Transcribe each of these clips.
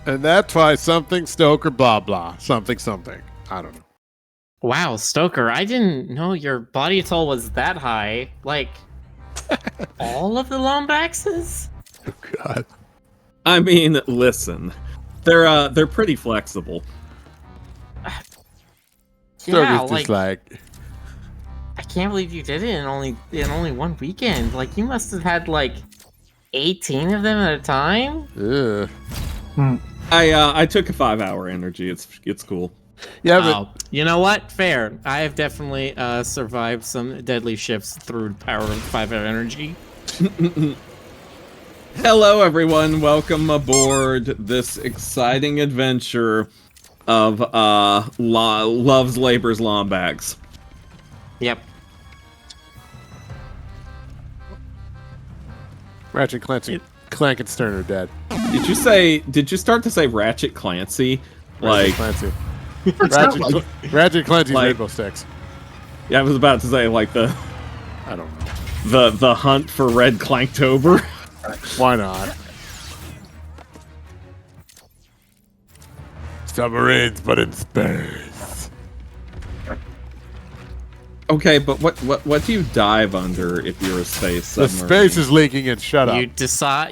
And that's why something Stoker blah blah something. I don't know. Wow, Stoker, I didn't know your body toll was that high. Like, all of the Lombaxes? Oh God. I mean, listen, they're pretty flexible. Stoker's just like, I can't believe you did it in only 1 weekend. Like, you must have had like 18 of them at a time. ugh. I took a 5-hour energy. It's cool. Yeah, but You know what? Fair. I have definitely survived some deadly shifts through the power of 5-hour energy. Hello, everyone. Welcome aboard this exciting adventure of Love's Labor's Lombax. Yep. Ratchet Clank and Stern are dead. Did you start to say Ratchet Clancy? Ratchet Clancy. Ratchet Clancy's like- Rainbow Six. Yeah, I was about to say like I don't know. the hunt for Red Clanktober. Why not? Submarines, but in space. Okay, but what do you dive under if you're a space The submarine? space is leaking and shut up.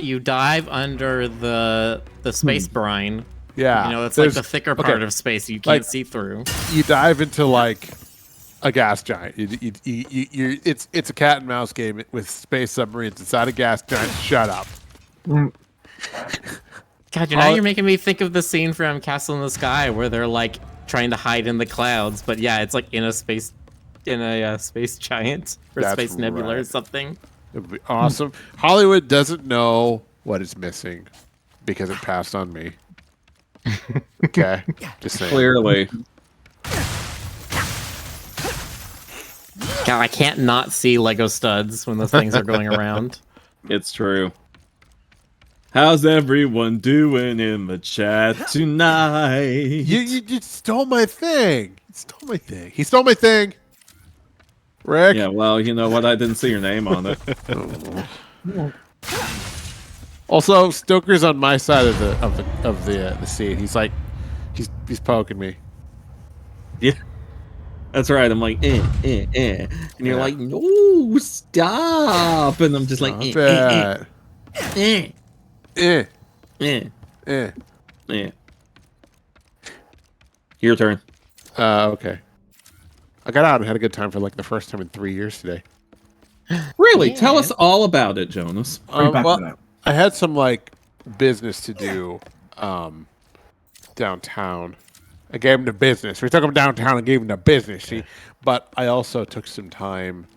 You dive under the space brine. Yeah. You know, it's like there's- the thicker okay, part of space you can't like- see through. You dive into like a gas giant. It's a cat and mouse game with space submarines inside a gas giant. Shut up. God, now you're making me think of the scene from Castle in the Sky where they're like trying to hide in the clouds, but yeah, it's like in a space giant or That's space nebula or right. something. It would be awesome. Hollywood doesn't know what it's missing because it passed on me. Okay, just saying. Clearly. God, I can't not see Lego studs when those things are going around. It's true. How's everyone doing in the chat tonight? You stole my thing. He stole my thing. Rick. Yeah, well, you know what? I didn't see your name on it. Also, Stoker's on my side of the seat. He's like, he's poking me. Yeah, that's right. I'm like, and you're like, no, stop, and I'm just like, Stop it. Eh. Your turn. Okay. I got out and had a good time for like the first time in 3 years today. Really? Tell us all about it, Jonas. Well, I had some like business to do downtown. I gave him the business. We took him downtown and gave him the business. See, but I also took some time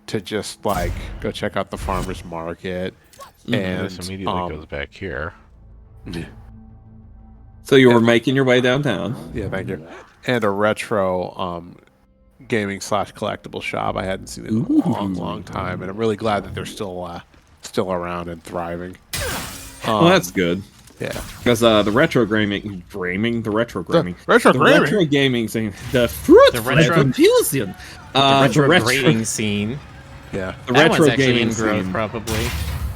to just like go check out the farmers market. And This immediately goes back here. So you were making your way downtown. Yeah, thank you. And a retro gaming / collectible shop I hadn't seen in a long time, and I'm really glad that they're still around and thriving. Well, that's good. Yeah, because the retro gaming scene, the fruit The retro- fusion, The retrograding scene. yeah. the That retro one's actually gaming in growth, scene probably.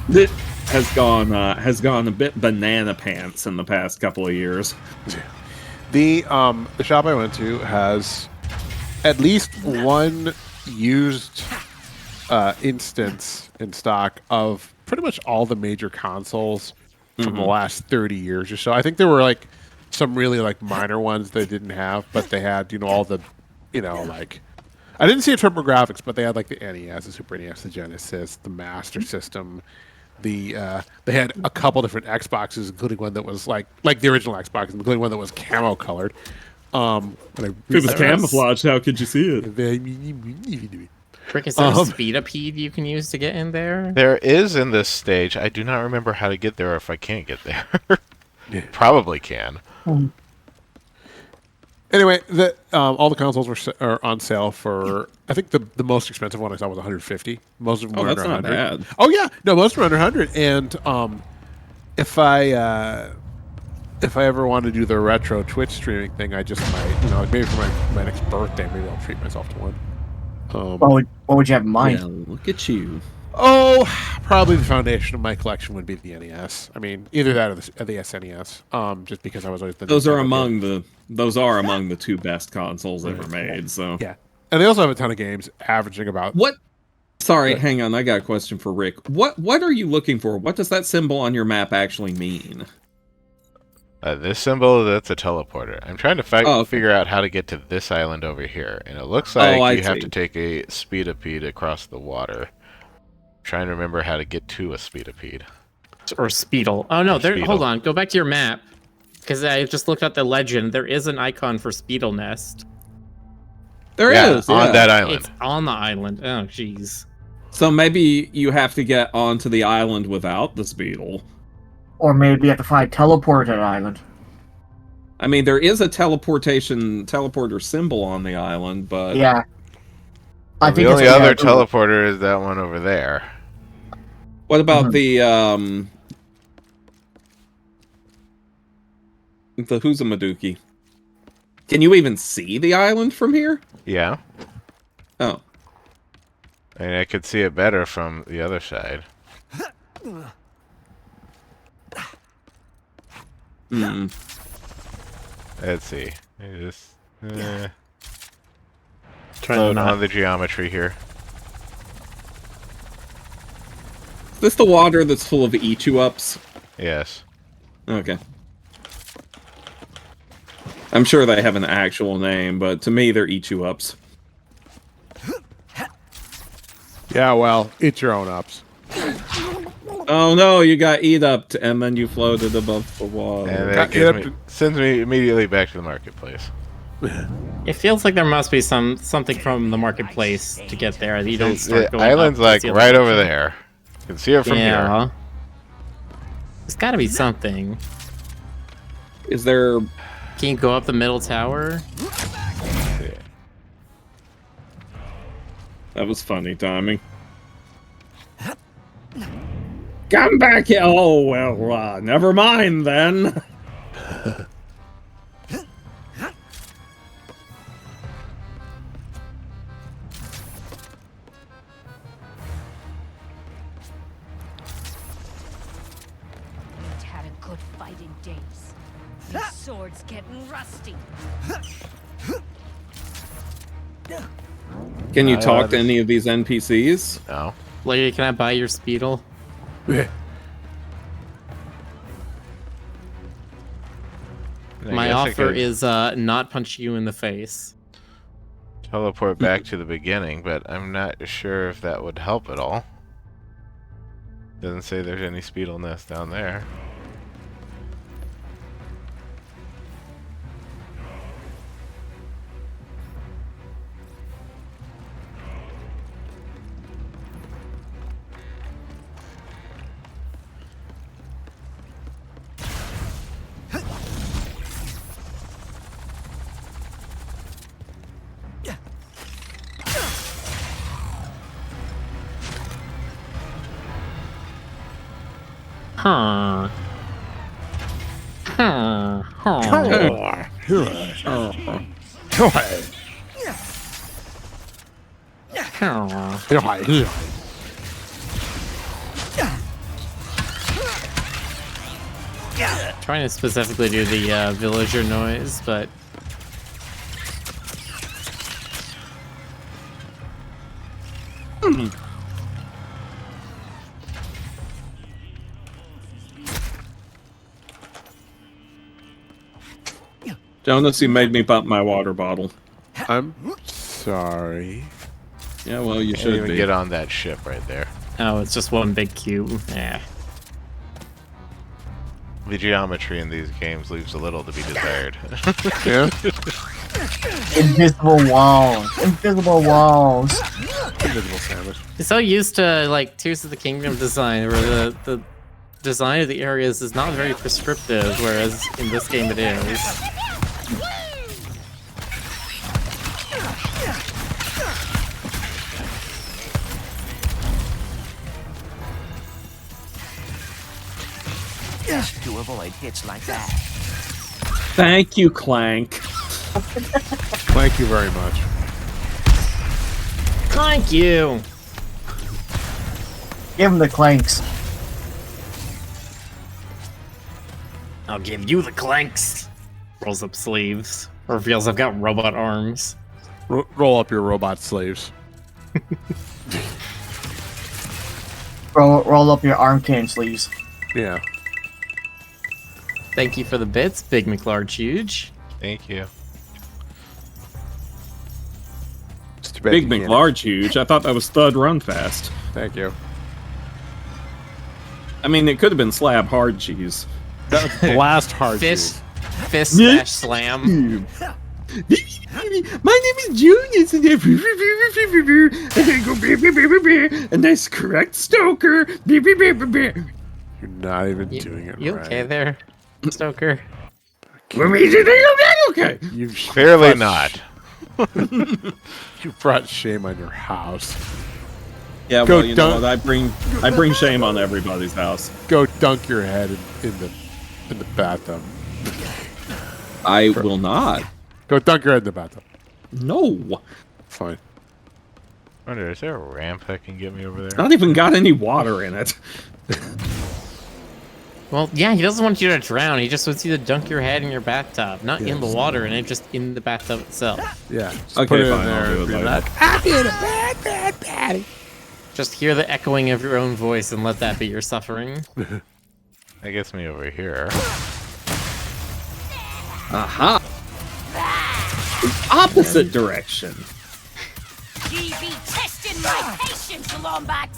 that has gone a bit banana pants in the past couple of years. The shop I went to has at least one used instance in stock of pretty much all the major consoles from the last 30 years or so. I think there were like some really like minor ones they didn't have, but they had, all the, like, I didn't see a TurboGrafx, but they had like the NES, the Super NES, the Genesis, the Master System. They had a couple different Xboxes, including one that was like the original Xbox, including one that was camo colored. If it was camouflaged, how could you see it? Rick, is there a speed-up-heed you can use to get in there? There is in this stage. I do not remember how to get there if I can't get there. Probably can. Anyway, all the consoles are on sale for. I think the most expensive one I saw was $150. Most of them were that's under not 100. bad. Oh yeah, no, most were under 100. And if I ever want to do the retro Twitch streaming thing, I just might, maybe for my next birthday, maybe I'll treat myself to one. What would you have in mind? Yeah, look at you. Oh, probably the foundation of my collection would be the NES. I mean, either that or the SNES. Just because I was always the Those are Nintendo kid. among the two best consoles ever made. So Yeah, and they also have a ton of games, averaging about. what? Sorry, Good. hang on. I got a question for Rick. What are you looking for? What does that symbol on your map actually mean? This symbol, that's a teleporter. I'm trying to Oh, okay. figure out how to get to this island over here, and it looks like I you have see. to take a speedipede across the water. Trying to remember how to get to a speedipede. Or Speedle. Oh no, there. Speedle. Hold on. Go back to your map, because I just looked at the legend. There is an icon for Speedle Nest. There is on that island. It's on the island. Oh jeez. So maybe you have to get onto the island without the Speedle. Or maybe you have to find teleport at an island. I mean, there is a teleporter symbol on the island, but Yeah. Well, the it's only a- other yeah, teleporter is that one over there. what about Mhm. the Huzamaduki? Can you even see the island from here? Yeah, Oh, and I could see it better from the other side. hmm. Let's see. Just Trying to float not. on the geometry here. Is this the water that's full of Ichu-ups? Yes. Okay. I'm sure they have an actual name, but to me, they're Ichu-ups. Yeah, well, it's your own ups. Oh no, you got eat-upped, and then you floated above the water. And Got that sends me immediately back to the marketplace. It feels like there must be something from the marketplace to get there. You don't start The going island's up, like it's the right other over direction. there. You can see it from here. Yeah. There's got to be something. Is there... Can you go up the middle tower? That was funny timing. Come back here! Oh, well, never mind then. Ain't had a good fight in days. These swords getting rusty. Can you talk to any of these NPCs? No. Lady, can I buy your Speedle? I My guess I offer could is not punch you in the face. teleport back to the beginning, but I'm not sure if that would help at all. Doesn't say there's any Speedle nest down there. Huh. Huh. Huh. Huh. Trying to specifically do the villager noise, but Jonas, you made me bump my water bottle. I'm sorry. Yeah, well, you Can't should even be. get on that ship right there. oh, it's just one big cube. Yeah. The geometry in these games leaves a little to be desired. Yeah. Invisible walls. Invisible walls. Invisible sandwich. You're so used to like Tears of the Kingdom design, where the design of the areas is not very prescriptive, whereas in this game it is. Just to avoid hits like that. Thank you, Clank. Thank you very much. Thank you. Give him the clanks. I'll give you the clanks. Rolls up sleeves. Reveals I've got robot arms. Roll up your robot slaves. Roll up your arm can sleeves. Yeah. Thank you for the bits, Big McLarge Huge. Thank you. It's too bad Big you can't- McLarge huge. I thought that was Thud Run Fast. Thank you. I mean, it could have been Slab Hard Cheese. That was blast hard. Fist Cheese. smash slam. My name is Julius, and I go and that's correct, Stoker. You're not even doing it You right. okay there, Stoker? Okay. You Clearly not. You brought shame on your house. Yeah, Go well, you know dunk. what? I bring shame on everybody's house. Go dunk your head in the bathtub. I will not. Go dunk your head in the bathtub. No. Fine. Wonder, is there a ramp that can get me over there? Not even got any water in it. Well, yeah, he doesn't want you to drown. He just wants you to dunk your head in your bathtub, not in the water, and it just in the bathtub itself. Yeah. Just Okay, put it fine, in there I'll do and it be later. like, Just hear the echoing of your own voice and let that be your suffering. That gets me over here. Aha. The opposite direction. Ye be testing my patience, Lombax.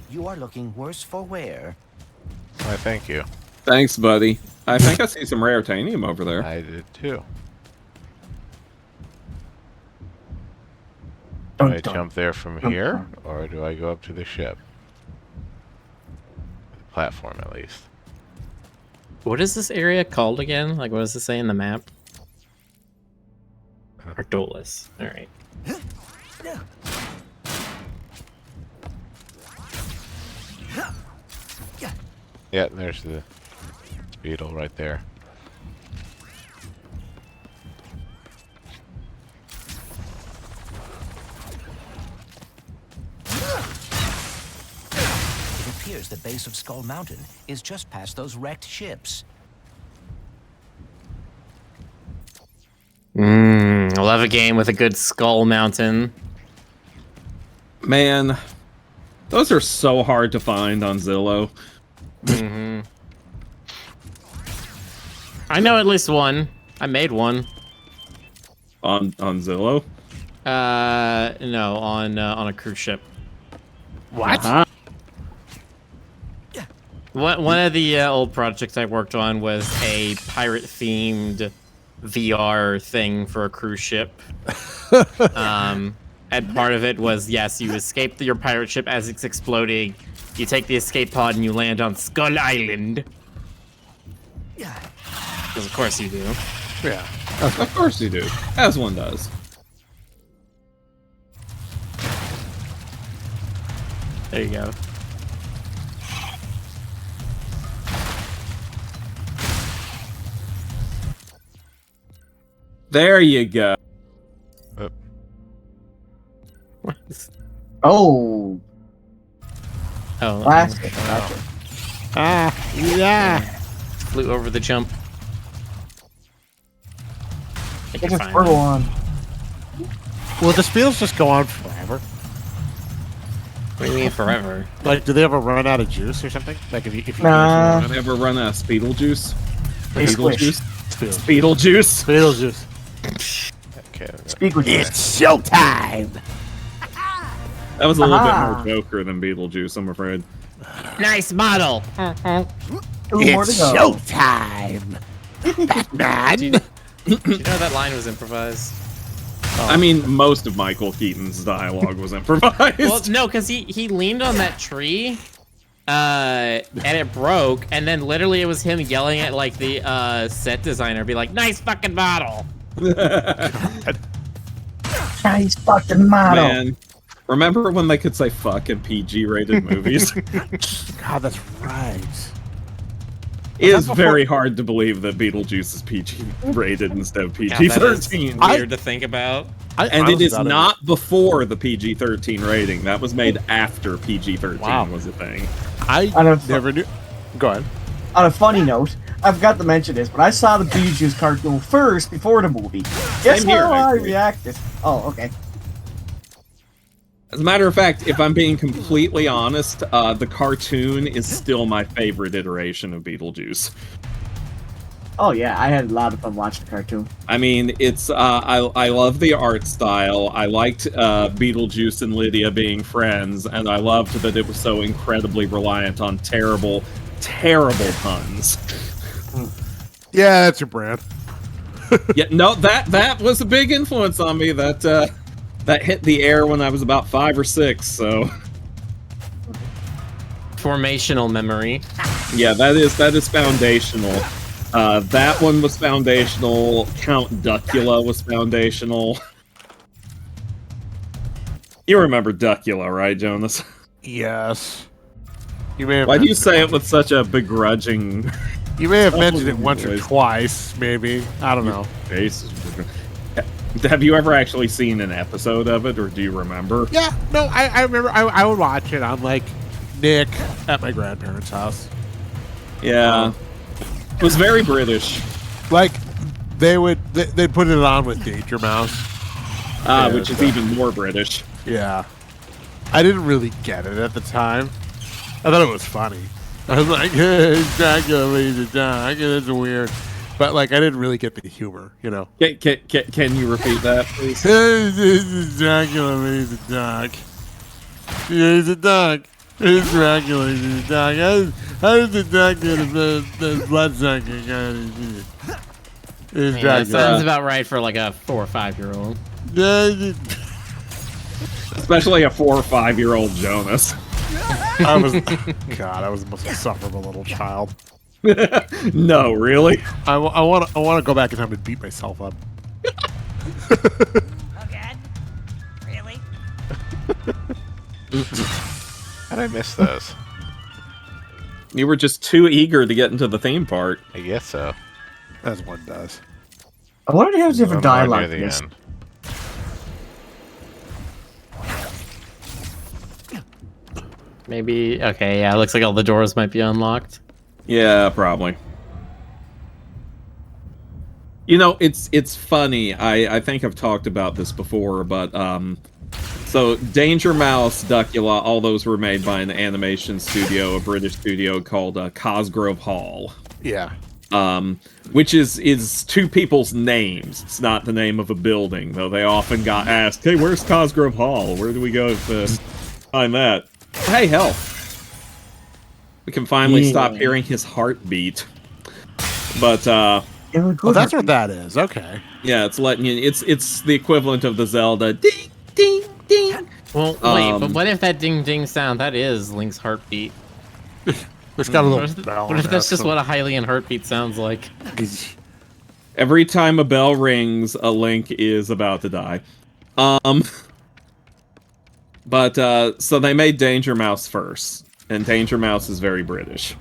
You are looking worse for wear. Why, thank you. Thanks, buddy. I think I see some rare titanium over there. I did too. Do I jump there from here, or do I go up to the ship? The platform, at least. What is this area called again? Like, what does it say in the map? Ardolus. All right. Yeah, there's the beetle right there. It appears the base of Skull Mountain is just past those wrecked ships. I love a game with a good Skull Mountain. Man, those are so hard to find on Zillow. I know at least one. I made one. On Zillow? No, on a cruise ship. what? Uh-huh. One of the old projects I worked on was a pirate-themed VR thing for a cruise ship. And part of it was, yes, you escape your pirate ship as it's exploding. You take the escape pod and you land on Skull Island. Because of course you do. Yeah. Of course you do. As one does. There you go. There you go. What is- Oh, Oh, plastic. Gotcha. Yeah. flew over the jump. I think Get you're a fine. squirtle on. Will the speedles just go on forever? What do you mean forever? Like, do they ever run out of juice or something? Like, if you Nah. Did I ever run out of Speedle Juice? They squish. Juice? Speedle Speedle Juice? juice. Okay. Speak with you. Showtime. That was a little Aha. bit more Joker than Beetlejuice, I'm afraid. Nice model. Two more to go. showtime. Batman. Did you know that line was improvised? I mean, most of Michael Keaton's dialogue was improvised. Well, no, because he leaned on that tree, and it broke, and then literally it was him yelling at like the set designer, be like, "Nice fucking model." Nice fucking model. Man, remember when they could say fuck in PG-rated movies? God, that's right. It is very hard to believe that Beetlejuice is PG rated instead of God, that is PG-13. weird to think about. And it is not before the PG-13 rating. That was made after PG-13 was a thing. I don't- never knew. Go ahead. On a funny note, I forgot to mention this, but I saw the Beetlejuice cartoon first before the movie. Guess Same here, how I actually. reacted? Oh, okay. As a matter of fact, if I'm being completely honest, the cartoon is still my favorite iteration of Beetlejuice. Oh yeah, I had a lot of fun watching the cartoon. I mean, it's I love the art style. I liked Beetlejuice and Lydia being friends, and I loved that it was so incredibly reliant on terrible puns. Yeah, that's your brand. Yeah, no, that was a big influence on me. That hit the air when I was about 5 or 6. So Formational memory. yeah, that is foundational. That one was foundational. Count Duckula was foundational. You remember Duckula, right, Jonas? Yes. You may have. Why do you mentioned say it with such a begrudging You may have mentioned it once or voice? twice, maybe. I don't know. face? Have you ever actually seen an episode of it, or do you remember? Yeah, no, I remember. I would watch it on like Nick at my grandparents' house. Yeah, it was very British, Like they'd put it on with Danger Mouse. which is even more British. Yeah, I didn't really get it at the time. I thought it was funny. I was like, hey, Dracula leads a dog. That's weird. But like, I didn't really get the humor, you know. Can you repeat that, please? This is Dracula leads a dog. He's a dog. It's Dracula leads a dog. How does the dog get the blood sucking? It's Yeah, that Dracula. sounds about right for like a 4 or 5-year-old. Especially a 4 or 5-year-old Jonas. I was the most insufferable little child. No, really? I want to go back in time and beat myself up. Again? Really? How'd I miss those? You were just too eager to get into the theme part. I guess so. As one does. I wonder if they have different I'm more dialogue near for the this. end. Maybe. Okay, yeah. It looks like all the doors might be unlocked. Yeah, probably. You know, it's funny. I think I've talked about this before, but so Danger Mouse, Duckula, all those were made by an animation studio, a British studio called Cosgrove Hall. Yeah. Which is two people's names. It's not the name of a building, though they often got asked, "Hey, where's Cosgrove Hall? Where do we go to find that?" Hey, hell. We can finally stop hearing his heartbeat. But Well, that's what that is. Okay. yeah, it's letting you. It's the equivalent of the Zelda ding ding ding. Well, wait, but what if that ding ding sound, that is Link's heartbeat? It's got a What little if, bell. what if that's just what a Hylian heartbeat sounds like? Every time a bell rings, a Link is about to die. But so they made Danger Mouse first, and Danger Mouse is very British.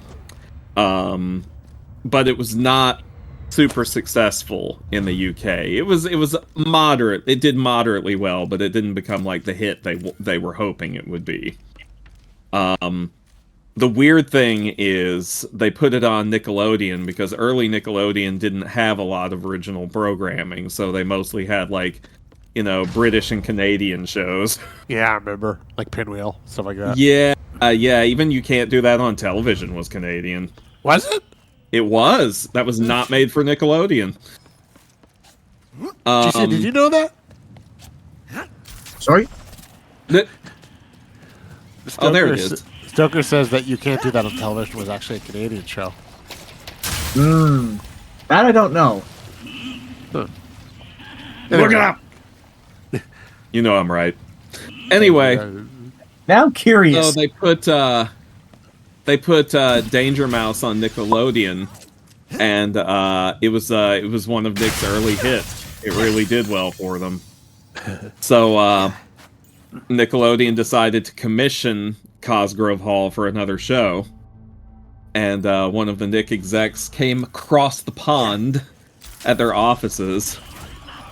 But it was not super successful in the UK. It was moderate. It did moderately well, but it didn't become like the hit they were hoping it would be. The weird thing is they put it on Nickelodeon because early Nickelodeon didn't have a lot of original programming, so they mostly had like, you know, British and Canadian shows. Yeah, I remember. Like Pinwheel, stuff like that. Yeah, yeah. Even You Can't Do That on Television was Canadian. Was it? It was. That was not made for Nickelodeon. Did you know that? Sorry? th- Oh, there it is. Stoker says that You Can't Do That on Television was actually a Canadian show. That I don't know. Look Look it up. You know I'm right. Anyway, Now I'm curious. so they put Danger Mouse on Nickelodeon, and it was one of Nick's early hits. It really did well for them. So Nickelodeon decided to commission Cosgrove Hall for another show, and one of the Nick execs came across the pond at their offices,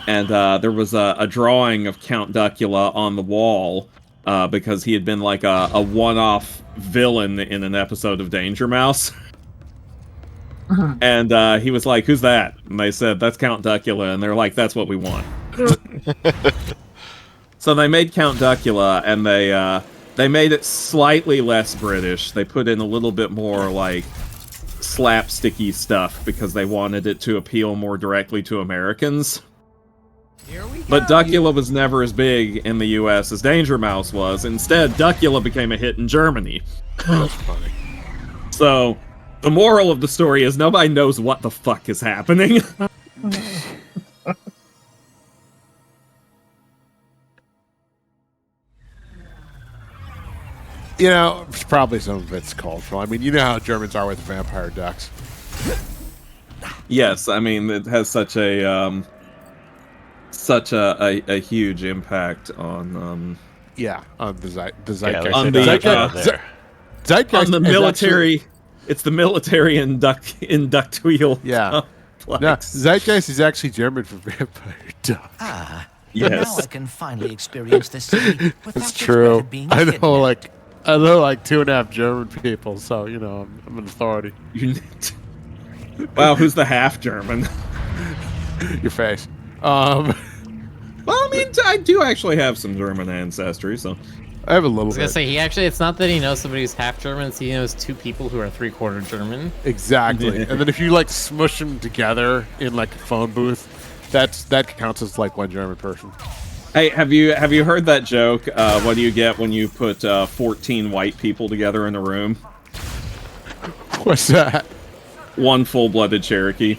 and there was a drawing of Count Duckula on the wall because he had been like a one-off villain in an episode of Danger Mouse. And he was like, "Who's that?" And they said, "That's Count Duckula." And they're like, "That's what we want." So they made Count Duckula, and they made it slightly less British. They put in a little bit more like slapsticky stuff because they wanted it to appeal more directly to Americans. But Duckula was never as big in the US as Danger Mouse was. Instead, Duckula became a hit in Germany. That's funny. So, the moral of the story is nobody knows what the fuck is happening. You know, it's probably some of it's cultural. I mean, you know how Germans are with vampire ducks. Yes, I mean, it has such a huge impact on Yeah, on the Yeah, zeitgeist. on the, Zeitgeist on the is military. actually- It's the military inductual. Yeah. complex. No, zeitgeist is actually German for vampire duck. Ah, Yes. now I can finally experience the city without It's the true. threat of being I know, kidnapped. I know, like 2.5 German people, so you know, I'm an authority. You need to- Wow, who's the half German? Your face. Well, I mean, I do actually have some German ancestry, so I have a little I was gonna bit. say it's not that he knows somebody who's half German, it's he knows two people who are 3/4 German. Exactly. And then if you like smush them together in like a phone booth, that counts as like one German person. Hey, have you heard that joke? What do you get when you put 14 white people together in a room? What's that? One full-blooded Cherokee.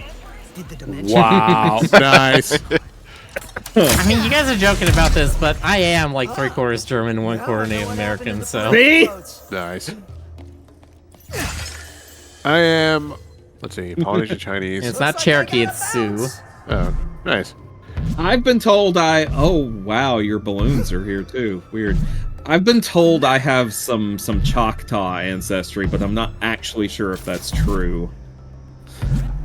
Wow. Nice. I mean, you guys are joking about this, but I am like 3/4 German, 1/4 Native American, so. See? Nice. I am, let's see, Polynesian Chinese. It's not Cherokee, it's Sioux. Oh, nice. I've been told oh wow, your balloons are here too. Weird. I've been told I have some Choctaw ancestry, but I'm not actually sure if that's true.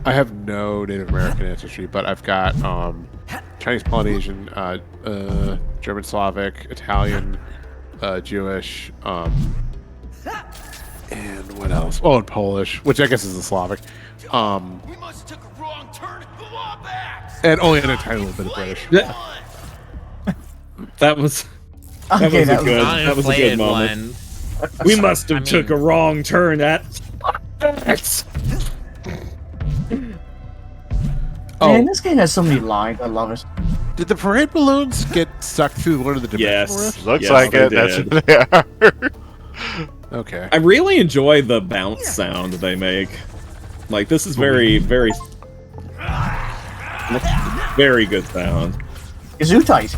I have no Native American ancestry, but I've got Chinese, Polynesian, German, Slavic, Italian, Jewish, and what else? Oh, and Polish, which I guess is the Slavic. We must have took a wrong turn at the Wombats. And only a tiny little bit of British. That was Okay, a good Non-inflated moment. one. We must have I took mean- a wrong turn at. Man, this game has so many lines. I love it. Did the parade balloons get sucked through one of the dimensional Yes. rifts? Looks Yes, like they it. That's did. what they are. Okay. I really enjoy the bounce sound they make. Like, this is very, very good sound. Gesundheit.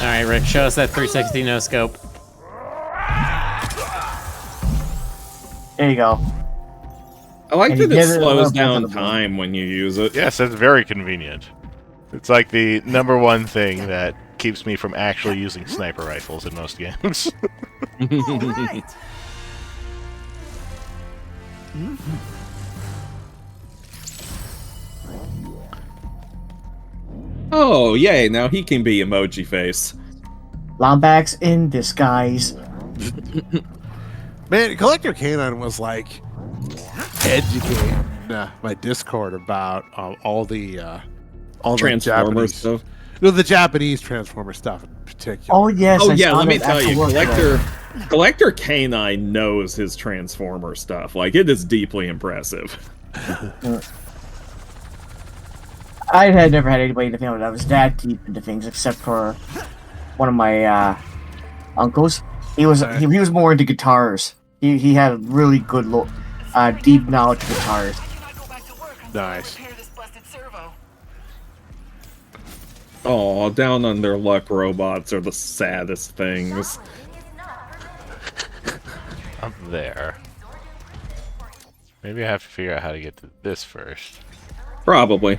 Alright, Rick, show us that 360 no scope. There you go. I like And that you it get it slows up down onto the board. time when you use it. Yes, it's very convenient. It's like the #1 thing that keeps me from actually using sniper rifles in most games. Oh, yay, now he can be emoji face. Lombax in disguise. Man, Collector Canine was like educating my Discord about all the Transformer Japanese stuff. No, the Japanese Transformer stuff in particular. Oh yes. Oh I yeah, saw let me that tell after you, work today. Collector Canine knows his Transformer stuff. Like, it is deeply impressive. I had never had anybody to feel that I was that deep into things, except for one of my uncles. He was more into guitars. He had really good deep knowledge of guitars. Nice. Oh, down on their luck robots are the saddest things. Up there. Maybe I have to figure out how to get to this first. Probably.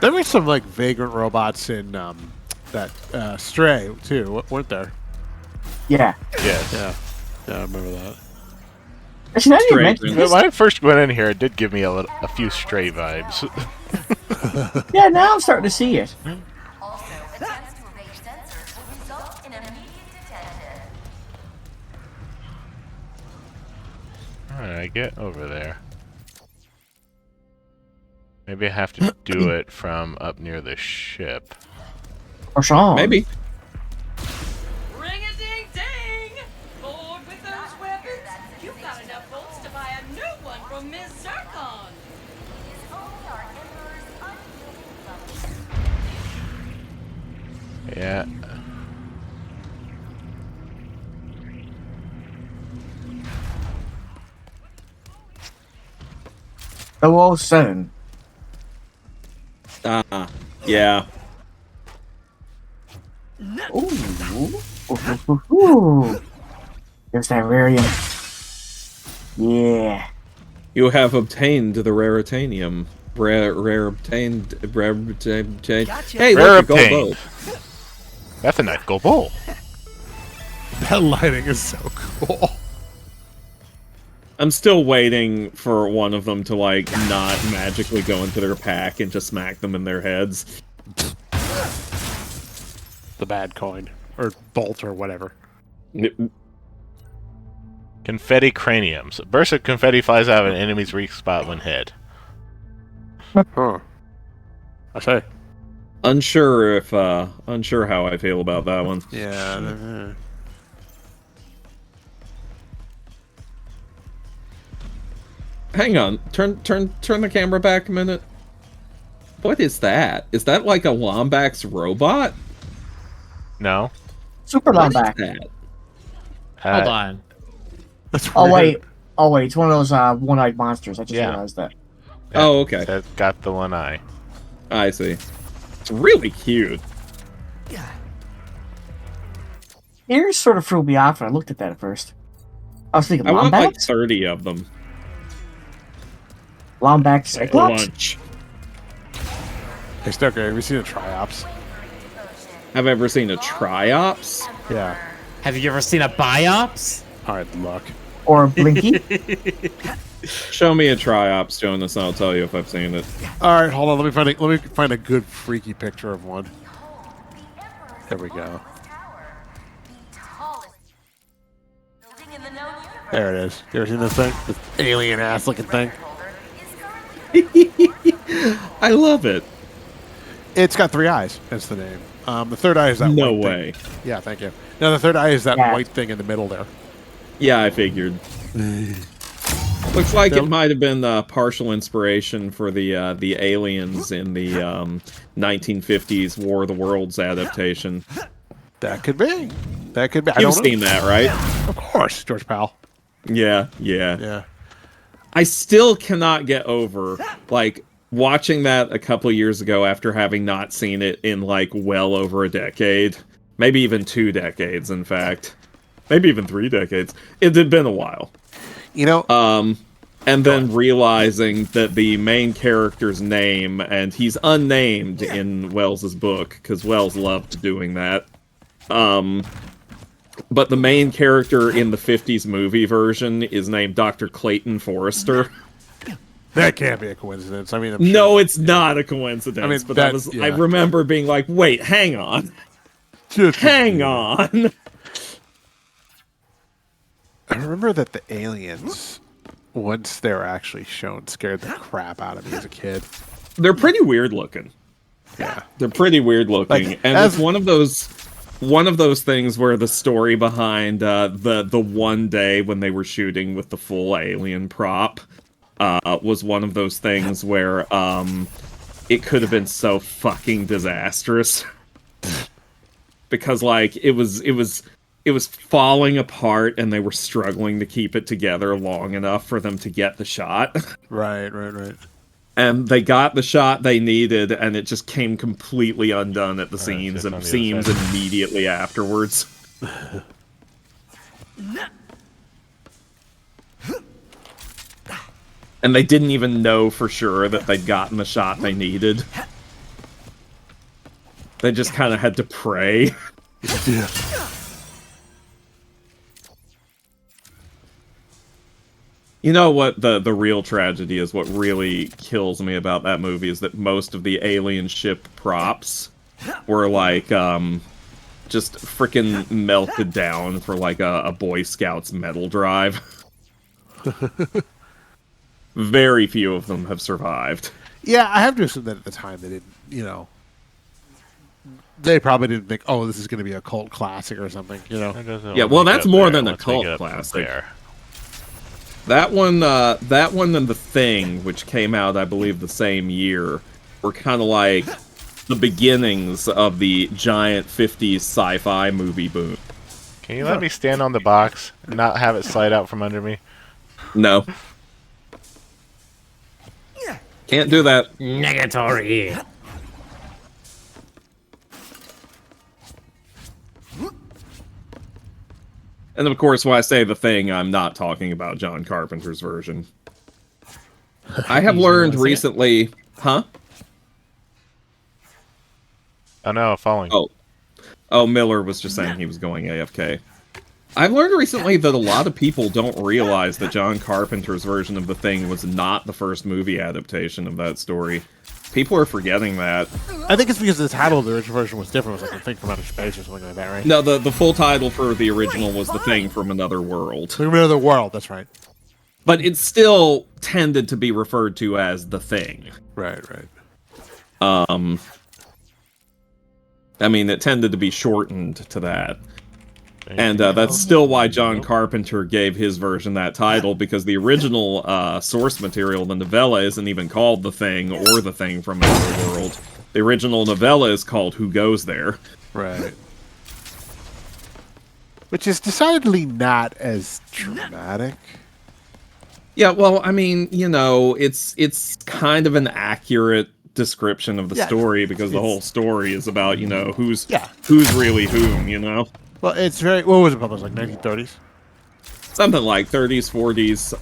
There were some like vagrant robots in that Stray too, weren't there? Yeah. Yes. Yeah, I remember that. Actually, now that you Stray, mention man. this, When I first went in here, it did give me a few Stray vibes. yeah, now I'm starting to see it. Also, attempts to evade sensors will result in immediate detection. Alright, get over there. Maybe I have to do it from up near the ship. Or Sean. Maybe. Ring a ding ding! Bored with those weapons? You've got enough bolts to buy a new one from Ms. Zircon. Is only our Emperor's unyielding love. Yeah. Oh, 007. Yeah. Ooh. There's that rarium. Yeah. You have obtained the raritanium. Rare obtained. Hey, Rare look, a gold obtained. bow. That's a nice gold bowl. That lighting is so cool. I'm still waiting for one of them to, like, not magically go into their pack and just smack them in their heads. The bad coin. Or bolt or whatever. Confetti craniums. A burst of confetti flies out of an enemy's weak spot when hit. Huh. I say. Unsure how I feel about that one. Yeah. Hang on, turn the camera back a minute. What is that? Is that like a Lombax robot? No. Super What is Lombax. that? Hold on. That's Oh, weird. wait. It's one of those one-eyed monsters. I just Yeah. realized that. Oh, okay. That got the one eye. I see. It's really cute. Ears sort of threw me off when I looked at that at first. I was thinking I want like Lombax? 30 of them. Lombax A Cyclops? lunch. Hey, Stoker, have you seen a Triops? Have I ever seen a Triops? Yeah. Have you ever seen a Biops? Alright, look. Or Blinky? Show me a Triops, Jonas, and I'll tell you if I've seen it. Alright, hold on, let me find a good freaky picture of one. There we go. There it is. You ever seen this thing? This alien ass looking thing? I love it. It's got 3 eyes. That's the name. The third eye is that No white way. thing. Yeah, thank you. No, the third eye is that Yeah. white thing in the middle there. Yeah, I figured. Looks like it might have been partial inspiration for the aliens in the 1950s War of the Worlds adaptation. That could be. That could be. I You've don't know. seen that, right? Of course, George Powell. Yeah. Yeah. I still cannot get over, like, watching that a couple years ago after having not seen it in, like, well over a decade. Maybe even 2 decades, in fact. Maybe even 3 decades. It had been a while. You know, And then realizing that the main character's name, and he's unnamed in Wells's book, because Wells loved doing that. But the main character in the 50s movie version is named Dr. Clayton Forrester. that can't be a coincidence. I mean, I'm No, sure. it's not a coincidence. I mean, but that- I yeah. remember being like, wait, hang on. Just- Hang on. I remember that the aliens, once they were actually shown, scared the crap out of me as a kid. They're pretty weird looking. Yeah. They're pretty weird looking. Like, And as- it's one of those things where the story behind the one day when they were shooting with the full alien prop was one of those things where it could have been so fucking disastrous. Because like it was falling apart and they were struggling to keep it together long enough for them to get the shot. Right. And they got the shot they needed, and it just came completely undone at the just on the other seams side. immediately afterwards. And they didn't even know for sure that they'd gotten the shot they needed. They just kind of had to pray. Yeah. You know what the real tragedy is, what really kills me about that movie is that most of the alien ship props were like just freaking melted down for like a Boy Scouts metal drive. Very few of them have survived. Yeah, I have to assume that at the time they didn't, they probably didn't think, oh, this is going to be a cult classic or something, Yeah, well, that's more than a cult classic. That one and The Thing, which came out, I believe, the same year, were kind of like the beginnings of the giant 50s sci-fi movie boom. Can you let me stand on the box and not have it slide out from under me? No. Can't do that. Negatory. And of course, when I say The Thing, I'm not talking about John Carpenter's version. I have learned recently... Huh? Oh no, falling. Oh, Miller was just saying he was going AFK. I've learned recently that a lot of people don't realize that John Carpenter's version of The Thing was not the first movie adaptation of that story. People are forgetting that. I think it's because the title of the original version was different. It was like The Thing from Outer Space or something like that, right? No, the full title for the original was The Thing from Another World. From Another World, that's right. But it still tended to be referred to as The Thing. Right. I mean, it tended to be shortened to that. And that's still why John Carpenter gave his version that title, because the original source material, the novella, isn't even called The Thing or The Thing from Another World. The original novella is called Who Goes There? Right. Which is decidedly not as dramatic. Yeah, well, I mean, it's kind of an accurate description of the story, because the whole story is about, who's really whom, Well, it's very... What was it published, like 1930s? Something like 30s, 40s.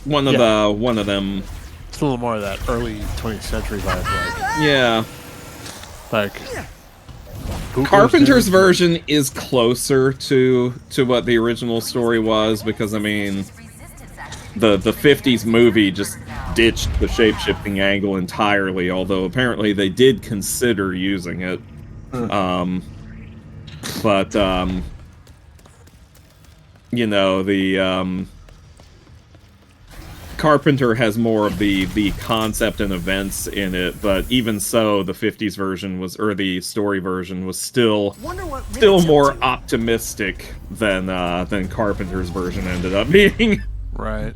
One of them. It's a little more of that early 20th century vibe. Like Carpenter's version is closer to what the original story was, because, I mean, the 50s movie just ditched the shape-shifting angle entirely, although apparently they did consider using it. Carpenter has more of the concept and events in it, but even so, the 50s version the story version was still more optimistic than Carpenter's version ended up being. Right.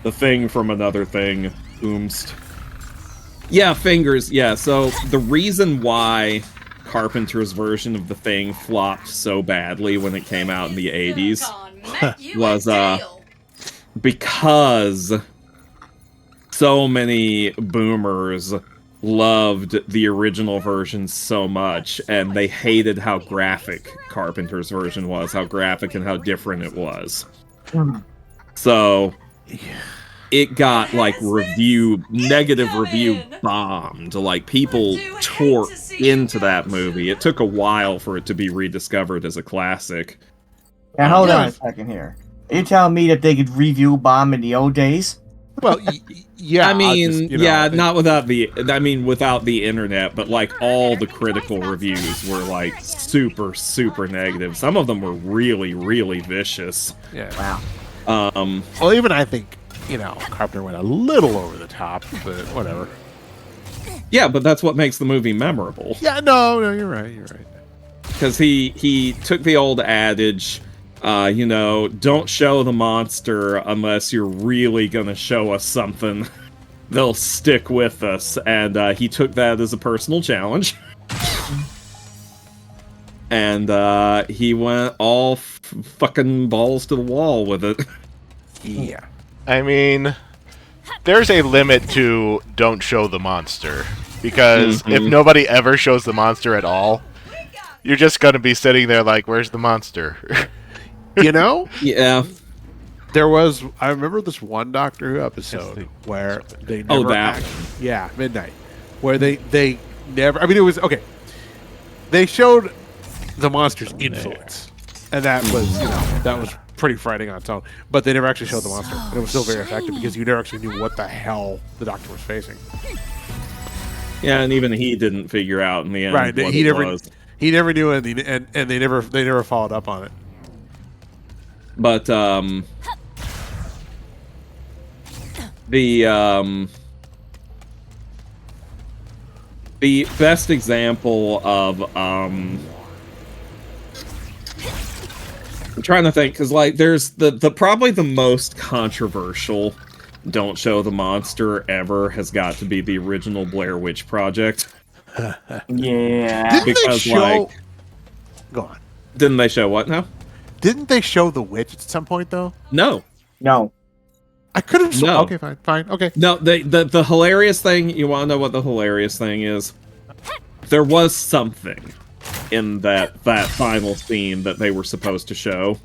The Thing from Another Thing. Oomst. Yeah, fingers. Yeah, so the reason why Carpenter's version of The Thing flopped so badly when it came out in the 80s was because so many boomers loved the original version so much, and they hated how graphic Carpenter's version was, how graphic and how different it was. So it got like negative review bombed. Like, people tore into that movie. It took a while for it to be rediscovered as a classic. Now hold on a second here. Are you telling me that they could review bomb in the old days? Well, yeah. I mean, not without without the internet, but like all the critical reviews were like super, super negative. Some of them were really, really vicious. Yeah. Wow. Well, even I think, Carpenter went a little over the top, but whatever. Yeah, but that's what makes the movie memorable. Yeah, no, you're right. Because he took the old adage, don't show the monster unless you're really gonna show us something. They'll stick with us. And he took that as a personal challenge. And he went all fucking balls to the wall with it. Yeah. I mean, there's a limit to don't show the monster. because if nobody ever shows the monster at all, you're just gonna be sitting there like, "Where's the monster?" You know, Yeah. I remember this one Doctor Who episode where they never Midnight, where they never. I mean, it was okay. They showed the monster's influence, and that was pretty frightening on its own. But they never actually showed the monster, and it was still very effective because you never actually knew what the hell the Doctor was facing. Yeah, and even he didn't figure out in the end. Right, what he it never was. he never knew, and they never followed up on it. But the best example of I'm trying to think, because like there's the probably the most controversial don't show the monster ever has got to be the original Blair Witch Project. Yeah. Go on. Didn't they show what now? Didn't they show the witch at some point though? No. I could have. No. Okay, fine. Okay. No, the hilarious thing, you want to know what the hilarious thing is? There was something in that final scene that they were supposed to show.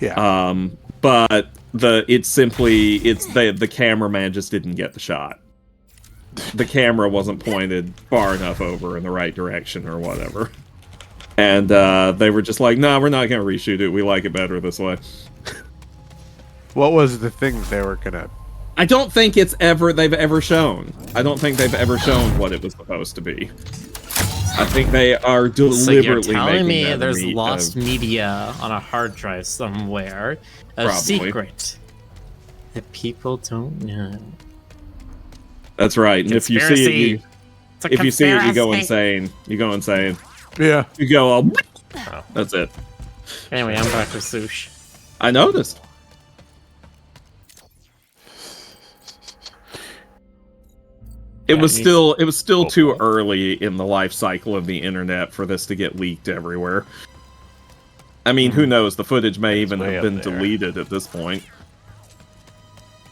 Yeah. But the cameraman just didn't get the shot. The camera wasn't pointed far enough over in the right direction or whatever. And they were just like, "No, we're not going to reshoot it. We like it better this way." What was the thing they were gonna? I don't think they've ever shown. I don't think they've ever shown what it was supposed to be. I think they are deliberately So you're telling making me that there's lost media on a hard drive somewhere, a secret that people don't know. That's right. And if you see it, you go insane. You go insane. Yeah. You go all. That's it. Anyway, I'm back to Sush. I noticed. It was still too early in the life cycle of the internet for this to get leaked everywhere. I mean, who knows? The footage may even have been deleted at this point.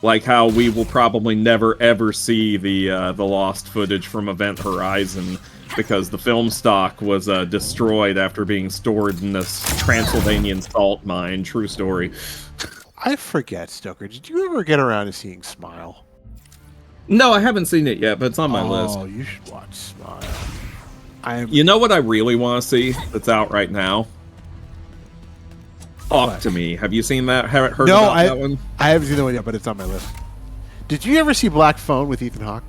Like how we will probably never ever see the lost footage from Event Horizon because the film stock was destroyed after being stored in this Transylvanian salt mine. True story. I forget, Stoker. Did you ever get around to seeing Smile? No, I haven't seen it yet, but it's on my list. Oh, you should watch Smile. You know what I really want to see that's out right now? Talk to Me. Have you seen that? Heard about that one? I haven't seen that one yet, but it's on my list. Did you ever see Black Phone with Ethan Hawke?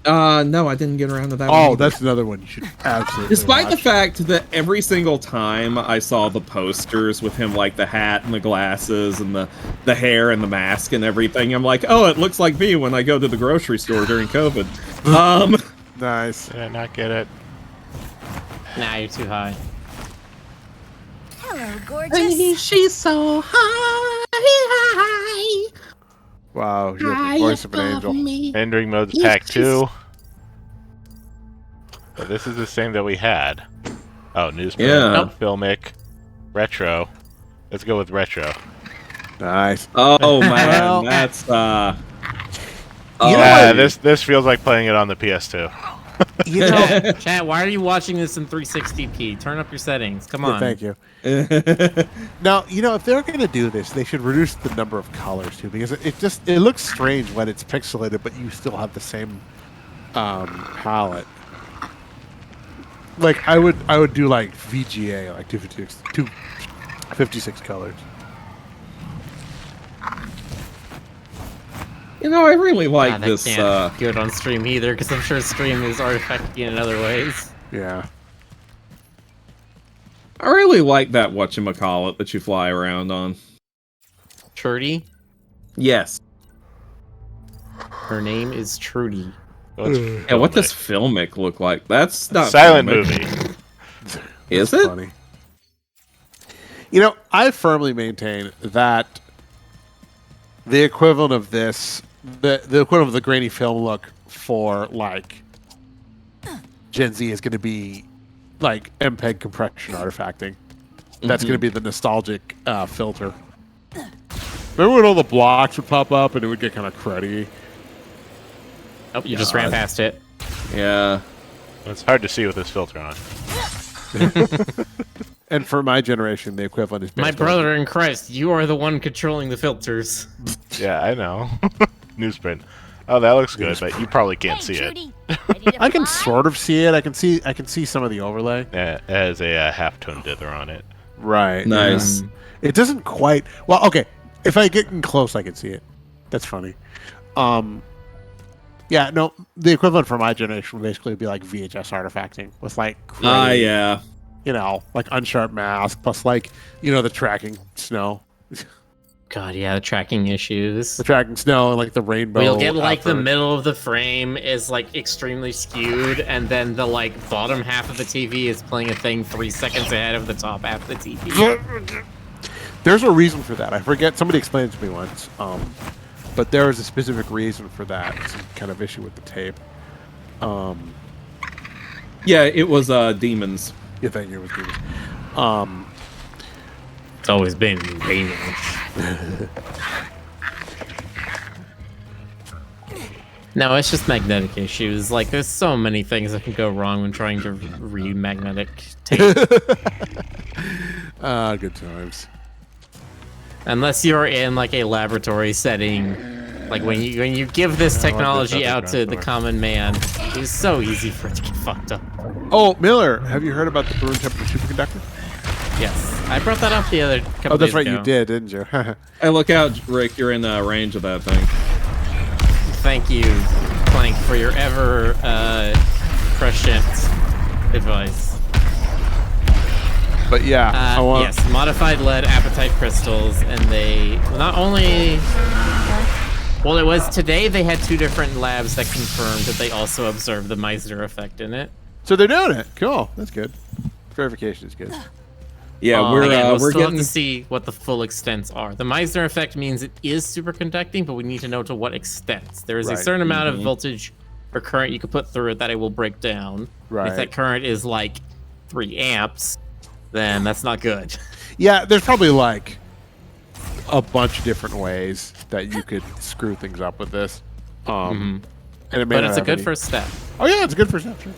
No, I didn't get around to that one. Oh, that's another one you should absolutely Despite watch. the fact that every single time I saw the posters with him, like the hat and the glasses and the hair and the mask and everything, I'm like, oh, it looks like me when I go to the grocery store during COVID. Nice. Did I not get it? Nah, you're too high. Hello, gorgeous. She's so high. Wow, you have the voice of an angel. Rendering mode's pack 2. But this is the same that we had. Oh, newspaper, filmic, retro. Let's go with retro. Nice. Oh man, that's this feels like playing it on the PS2. You know, Chat, why are you watching this in 360p? Turn up your settings. Come on. Thank you. Now, if they're going to do this, they should reduce the number of colors too, because it looks strange when it's pixelated, but you still have the same palette. Like I would do like VGA, like 256 colors. I really like That this. can't good on stream either, because I'm sure stream is artifacty in other ways. Yeah. I really like that whatchamacallit that you fly around on. Trudy? Yes. Her name is Trudy. Yeah, what does filmic look like? That's not silent filmic. movie. Is it? Funny. I firmly maintain that the equivalent of this, the equivalent of the grainy film look for like Gen Z is going to be like MPEG compression artifacting. That's going to be the nostalgic filter. Remember when all the blocks would pop up and it would get kind of cruddy? Oh, you just ran past it. Yeah. It's hard to see with this filter on. And for my generation, the equivalent is My based on- brother in Christ, you are the one controlling the filters. Yeah, I know. Newsprint. Oh, that looks good, but you probably can't see it. I can sort of see it. I can see some of the overlay. Yeah, it has a half-tone dither on it. Right. Nice. yeah. It doesn't quite. Well, okay. If I get in close, I can see it. That's funny. Yeah. No. The equivalent for my generation would basically be like VHS artifacting with like. Yeah. You know, like unsharp mask plus like the tracking snow. God, yeah, the tracking issues. The tracking snow and like the rainbow. We'll get like the effort. middle of the frame is like extremely skewed, and then the like bottom half of the TV is playing a thing 3 seconds ahead of the top half of the TV. There's a reason for that. I forget. Somebody explained it to me once. But there is a specific reason for that. Some kind of issue with the tape. Yeah, it was demons. Yeah, thank you. It was good. It's always been demons. No, it's just magnetic issues. Like, there's so many things that can go wrong when trying to read magnetic tape. Good times. Unless you're in like a laboratory setting, like when you give this technology out to the common man, it's so easy for it to get fucked up. Oh, Miller, have you heard about the room temperature superconductor? Yes, I brought that up the other couple Oh, that's days right, ago. you did, didn't you? Hey, look out, Rick. You're in range of that thing. Thank you, Clank, for your ever prescient advice. But yeah, I want. Yes, modified lead apatite crystals, and they not only. Well, it was today they had 2 different labs that confirmed that they also observed the Meissner effect in it. So they're doing it. Cool. That's good. Verification is good. Yeah, Again, we'll we're still getting have to see what the full extents are. The Meissner effect means it is superconducting, but we need to know to what extents. There is a Right. certain amount of voltage or current you can put through it that it will break down. Right. If that current is like 3 amps, then that's not good. Yeah, there's probably like a bunch of different ways that you could screw things up with this. And it may But not it's a have good any- first step. Oh yeah, it's a good first step. Sure.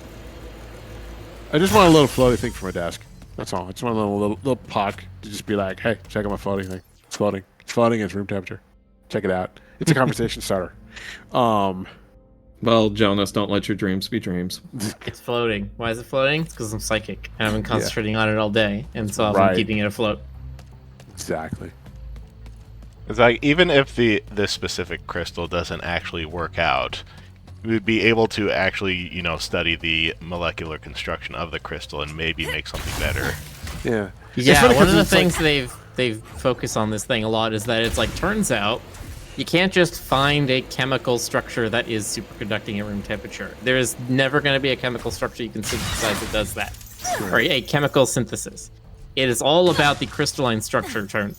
I just want a little floaty thing for my desk. That's all. I just want a little puck to just be like, hey, check out my floating thing. It's floating. It's floating. It's room temperature. Check it out. It's a conversation starter. Well, Jonas, don't let your dreams be dreams. It's floating. Why is it floating? It's because I'm psychic. And I've been concentrating on it all day, and so I've been Right. keeping it afloat. Exactly. It's like, even if this specific crystal doesn't actually work out, we'd be able to actually, study the molecular construction of the crystal and maybe make something better. Yeah. It's Yeah, funny one 'cause of the it's like- things they've focused on this thing a lot is that it's like, turns out you can't just find a chemical structure that is superconducting at room temperature. There is never going to be a chemical structure you can synthesize that does that, or a chemical synthesis. It is all about the crystalline structure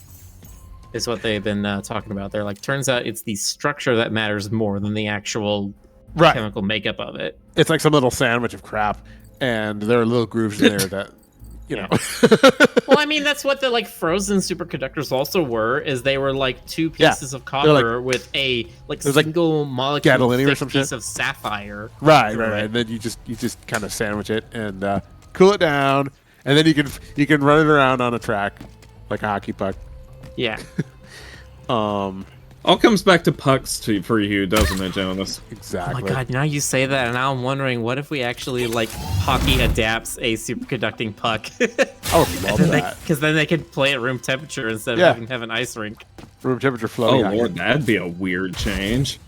is what they've been talking about. They're like, turns out it's the structure that matters more than the actual chemical makeup of it. It's like some little sandwich of crap, and there are little grooves in there that, Well, I mean, that's what the like frozen superconductors also were. Is they were like 2 pieces of copper with a single molecule gadolinium or thick some piece shit? of sapphire. Right. And then you just kind of sandwich it and cool it down, and then you can run it around on a track like a hockey puck. Yeah. All comes back to pucks for you, doesn't it, Jonas? Exactly. Oh my god, now you say that, and now I'm wondering, what if we actually, like, hockey adapts a superconducting puck? I would love that. Because then they could play at room temperature instead of having to have an ice rink. Room temperature floating. Oh, Lord, that'd be a weird change.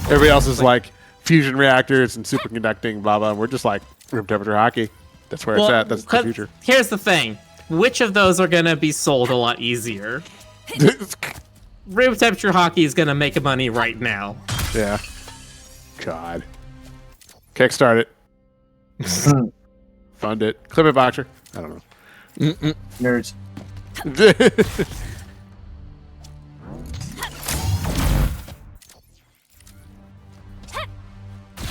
Everybody else is like fusion reactors and superconducting, blah, blah. We're just like room temperature hockey. That's where it's at. That's the future. Here's the thing. Which of those are going to be sold a lot easier? Room temperature hockey is going to make money right now. Yeah. God. Kickstart it. Fund it. Clip it, Boxer. I don't know. Nerds.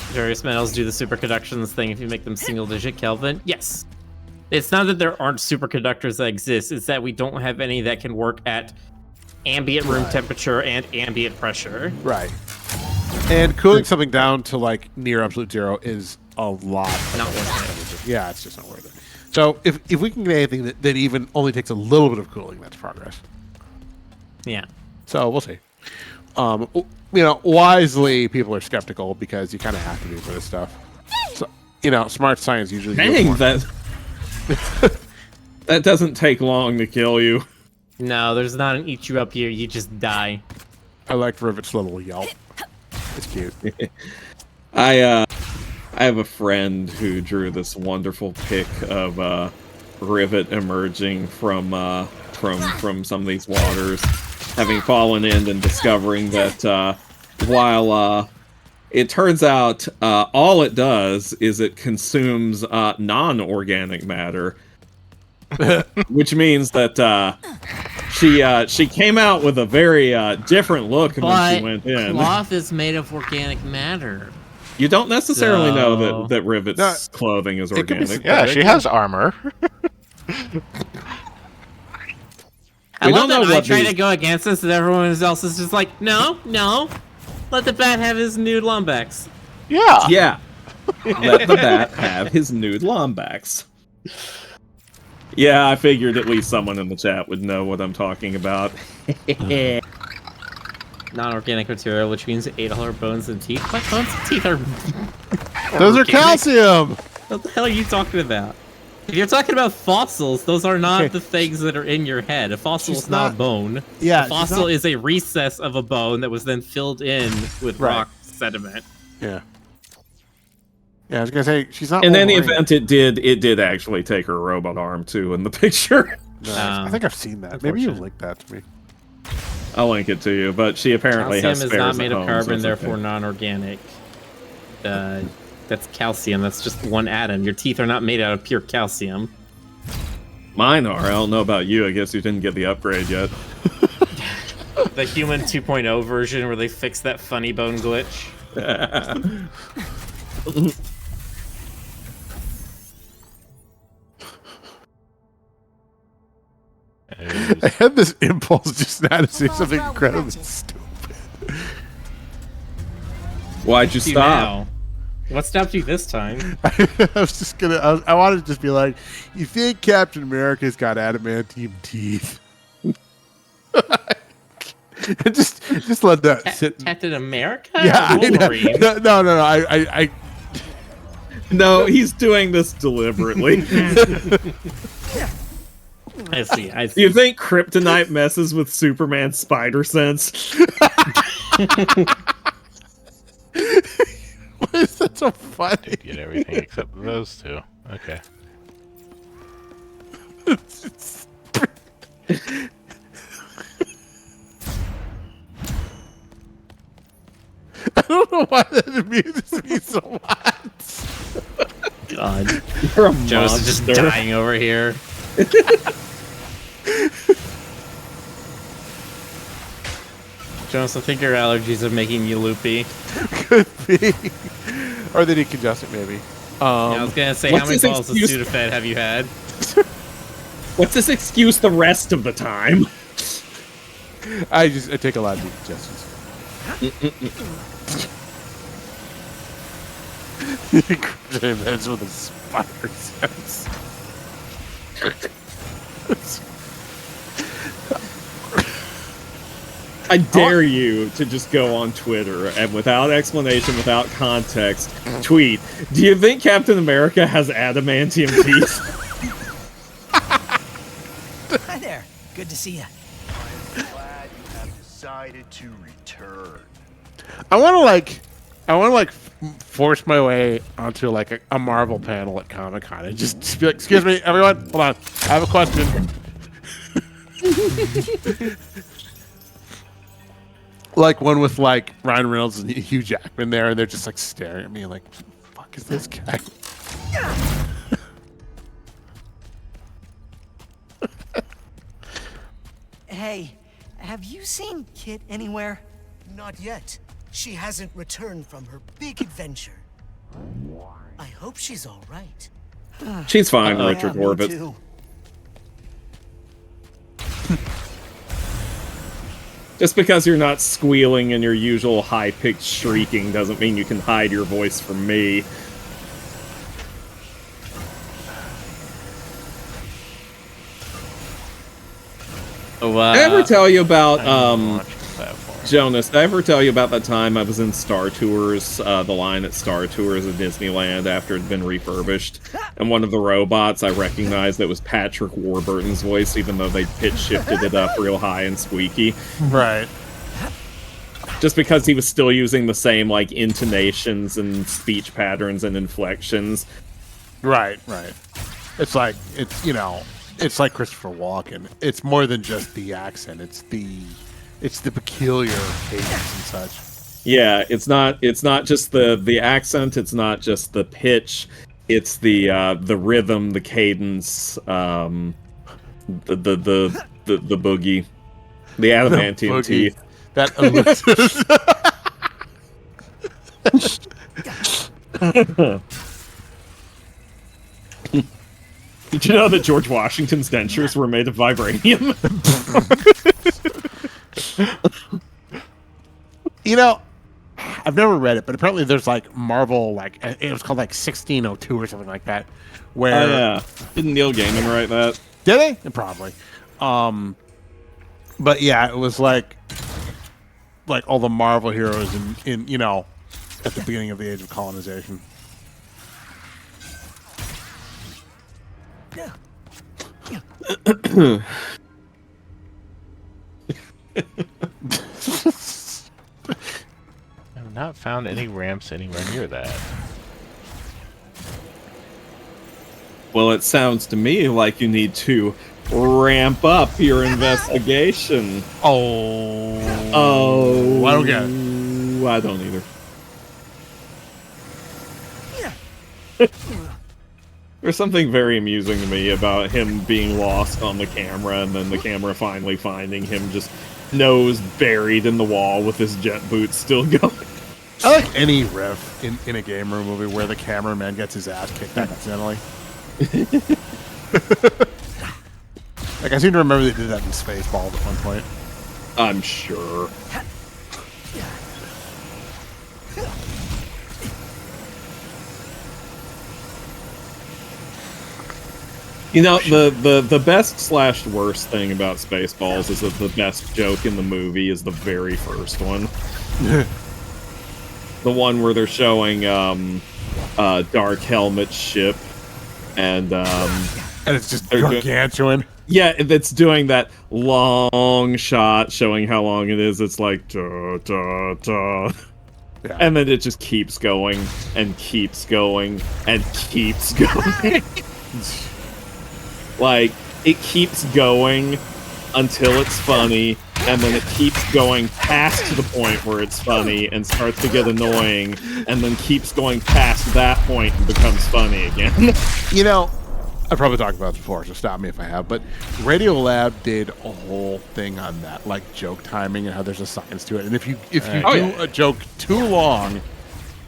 Various metals do the superconductions thing if you make them single-digit Kelvin. Yes. It's not that there aren't superconductors that exist. It's that we don't have any that can work at ambient room temperature and ambient pressure. Right. And cooling something down to like near absolute zero is a lot. Not worth Yeah, it's just not worth it. So if we can get anything that even only takes a little bit of cooling, that's progress. it. Yeah. So we'll see. Wisely, people are skeptical because you kind of have to be for this stuff. So, smart science usually. Dang, that doesn't take long to kill you. No, there's not an eat you up here. You just die. I like Rivet's little yelp. It's cute. I have a friend who drew this wonderful pic of Rivet emerging from some of these waters, having fallen in and discovering that while it turns out all it does is it consumes non-organic matter, which means that she came out with a very different look when she went in. Cloth is made of organic matter. You don't necessarily know that Rivet's clothing is organic. Yeah, she has armor. I love that I try to go against this, and everyone else is just like, no, let the bat have his nude lumbax. Yeah. Yeah. Let the bat have his nude lumbax. Yeah, I figured at least someone in the chat would know what I'm talking about. Non-organic material, which means $8 bones and teeth. What bones and teeth are? Those are calcium. What the hell are you talking about? If you're talking about fossils, those are not the things that are in your head. A fossil is not a bone. Yeah, a fossil is a recess of a bone that was then filled in with rock sediment. Yeah. Yeah, I was gonna say she's not. In any event, it did actually take her robot arm too in the picture. Nice. I think I've seen that. Maybe you linked that to me. I'll link it to you, but she apparently has Calcium is spares not at made of home, carbon, so therefore non-organic. That's calcium. That's just one atom. Your teeth are not made out of pure calcium. Mine are. I don't know about you. I guess you didn't get the upgrade yet. The human 2.0 version where they fixed that funny bone glitch. I had this impulse just now to say something incredibly stupid. Why'd you stop? Now? What stopped you this time? I was just gonna. I wanted to just be like, "You think Captain America's got adamantium teeth?" just let that sit. Captain America? Yeah, Wolverine? No. I. No, he's doing this deliberately. I see. Do you think kryptonite messes with Superman's spider sense? Why is that so funny? Get everything except those two. Okay. I don't know why that amuses me so much. God. You're a Joe's just monster. dying over here. Jonas, I think your allergies are making you loopy. Could be. Or they decongest it, maybe. Yeah, I was gonna say, how many balls of Sudafed have you had? What's this excuse the rest of the time? I take a lot of decongestions. That's with a spider sense. I dare you to just go on Twitter and without explanation, without context, tweet, do you think Captain America has adamantium teeth? Hi there. Good to see you. I'm glad you have decided to return. I want to force my way onto like a Marvel panel at Comic-Con and just be like, excuse me, everyone, hold on, I have a question. Like one with like Ryan Reynolds and Hugh Jackman there, and they're just like staring at me like, what the fuck is this guy? Hey, have you seen Kit anywhere? Not yet. She hasn't returned from her big adventure. I hope she's all right. She's fine, Richard Yeah, me Orbit. too. Just because you're not squealing and your usual high-pitched shrieking doesn't mean you can hide your voice from me. Oh, Did I ever tell you about, Platform. Jonas, did I ever tell you about that time I was in Star Tours, the line at Star Tours at Disneyland after it had been refurbished, and one of the robots I recognized that was Patrick Warburton's voice, even though they pitch-shifted it up real high and squeaky. Right. Just because he was still using the same, like, intonations and speech patterns and inflections. Right. It's like, it's like Christopher Walken. It's more than just the accent. It's the peculiar cadence and such. Yeah, it's not just the accent, it's not just the pitch, it's the rhythm, the cadence, the boogie, the adamantium teeth. That Did you know that George Washington's dentures were made of vibranium? I've never read it, but apparently there's like Marvel, like it was called like 1602 or something like that. Where Oh yeah, didn't Neil Gaiman write that? Did they? Probably. But yeah, it was like all the Marvel heroes in at the beginning of the Age of Colonization. I've not found any ramps anywhere near that. Well, it sounds to me like you need to ramp up your investigation. Oh, I don't get it. I don't either. There's something very amusing to me about him being lost on the camera and then the camera finally finding him just nose buried in the wall with his jet boots still going. I like any riff in a game room movie where the cameraman gets his ass kicked accidentally. Like, I seem to remember they did that in Spaceballs at one point. I'm sure. You know, the best / worst thing about Spaceballs is that the best joke in the movie is the very first one. The one where they're showing Dark Helmet's ship, and it's just gargantuan. Yeah, it's doing that long shot showing how long it is. It's like da da da. Yeah. And then it just keeps going and keeps going and keeps going. Like, it keeps going until it's funny, and then it keeps going past the point where it's funny and starts to get annoying, and then keeps going past that point and becomes funny again. You know, I've probably talked about this before, so stop me if I have, but Radiolab did a whole thing on that, like joke timing and how there's a science to it. And if you do a joke too long,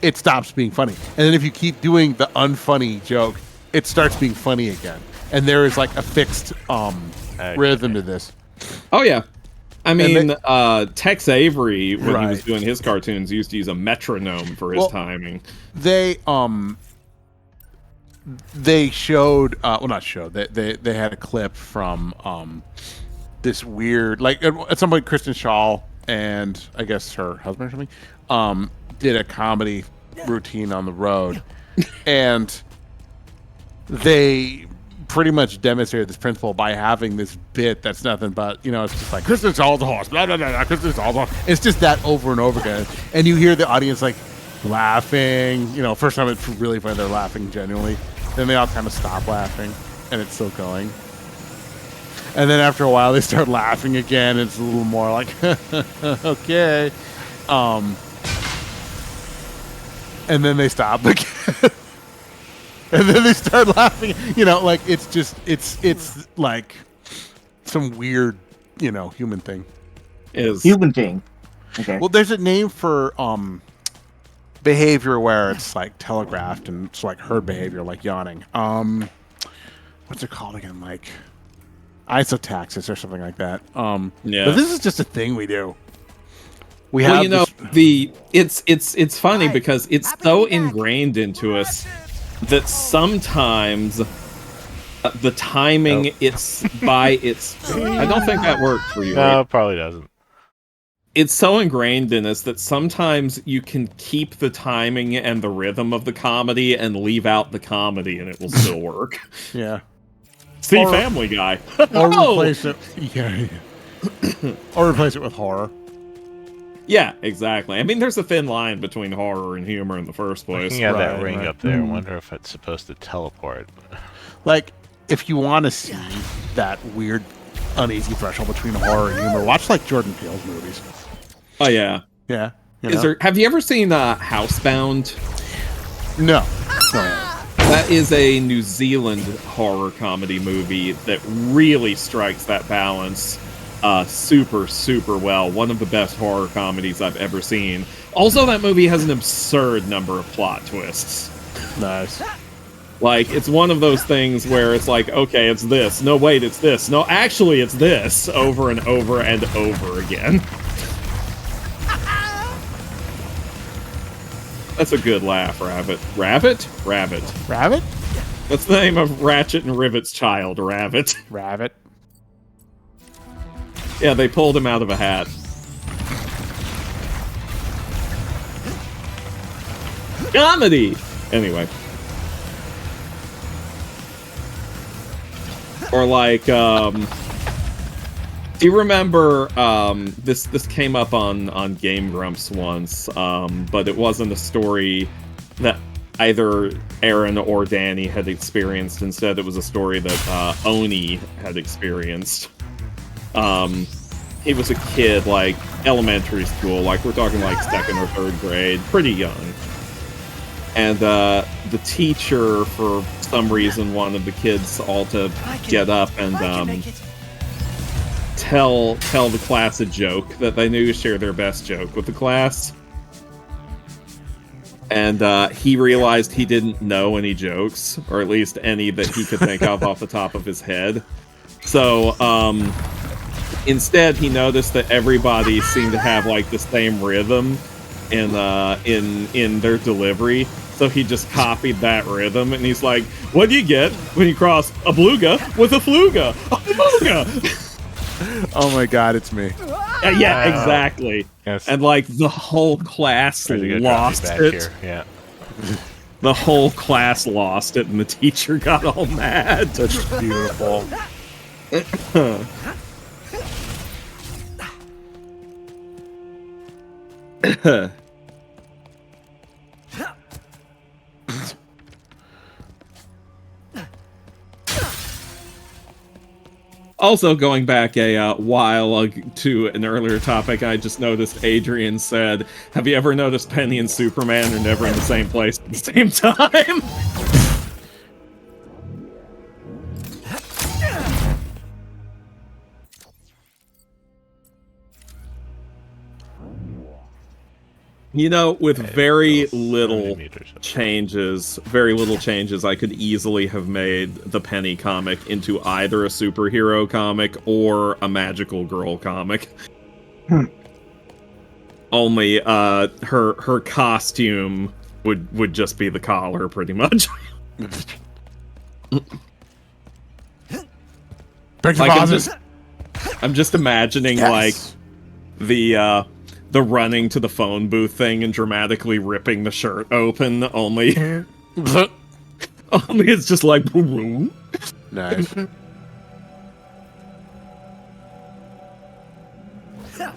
it stops being funny. And then if you keep doing the unfunny joke, it starts being funny again. And there is like a fixed rhythm to this. Oh yeah, I mean, Tex Avery when he was doing his cartoons used to use a metronome for his timing. They showed, not showed. They had a clip from this weird, like at some point, Kristen Schaal and I guess her husband or something did a comedy routine on the road, and they pretty much demonstrated this principle by having this bit that's nothing but, it's just like, Kristen Schaal's a horse, blah, blah, blah, Kristen Schaal's a horse. It's just that over and over again. And you hear the audience, like, laughing. First time it's really funny, they're laughing genuinely. Then they all kind of stop laughing, and it's still going. And then after a while, they start laughing again. It's a little more like, okay. And then they stop again. And then they start laughing, like it's just, it's like some weird, human thing. Human thing. Okay. Well, there's a name for behavior where it's like telegraphed and it's like herd behavior, like yawning. What's it called again? Like isotaxis or something like that. Yeah. But this is just a thing we do. We well, have you know, it's funny because it's so ingrained into us that sometimes the timing it's by its. I don't think that worked for you. No, Right? it probably doesn't. It's so ingrained in us that sometimes you can keep the timing and the rhythm of the comedy and leave out the comedy, and it will still work. Yeah. See, Or- Family Guy. Or Oh! replace it. Yeah. Or replace it with horror. Yeah, exactly. I mean, there's a thin line between horror and humor in the first place. Looking at that Right, ring right. up there, I wonder if it's supposed to teleport. Like, if you want to see that weird, uneasy threshold between horror and humor, watch like Jordan Peele's movies. Oh yeah. Yeah. You Is know? there? Have you ever seen Housebound? No. That is a New Zealand horror comedy movie that really strikes that balance super, super well. One of the best horror comedies I've ever seen. Also, that movie has an absurd number of plot twists. Nice. Like, it's one of those things where it's like, okay, it's this. No, wait, it's this. No, actually, it's this. Over and over and over again. That's a good laugh, Rabbit. Rabbit? Rabbit. Rabbit? That's the name of Ratchet and Rivet's child, Rabbit. Rabbit. Yeah, they pulled him out of a hat. Comedy! Anyway. Or like, do you remember, this came up on Game Grumps once, but it wasn't a story that either Aaron or Danny had experienced. Instead, it was a story that Oni had experienced. He was a kid, like, elementary school, like, we're talking like 2nd or 3rd grade, pretty young. And the teacher, for some reason, wanted the kids all to get up and tell the class a joke that they knew, share their best joke with the class. And he realized he didn't know any jokes, or at least any that he could think of off the top of his head. So instead, he noticed that everybody seemed to have like the same rhythm in their delivery. So he just copied that rhythm, and he's like, "What do you get when you cross a beluga with a fluga? A beluga!" Oh my god, it's me. Yeah, exactly. Yes. And like the whole class lost it. Here. Yeah. The whole class lost it, and the teacher got all mad. That's beautiful. Also, going back a while to an earlier topic, I just noticed Adrian said, "Have you ever noticed Penny and Superman are never in the same place at the same time?" You know, with very little changes, I could easily have made the Penny comic into either a superhero comic or a magical girl comic. Only her costume would just be the collar, pretty much. Like, I'm just imagining like the running to the phone booth thing and dramatically ripping the shirt open, only it's just like boom. Nice. I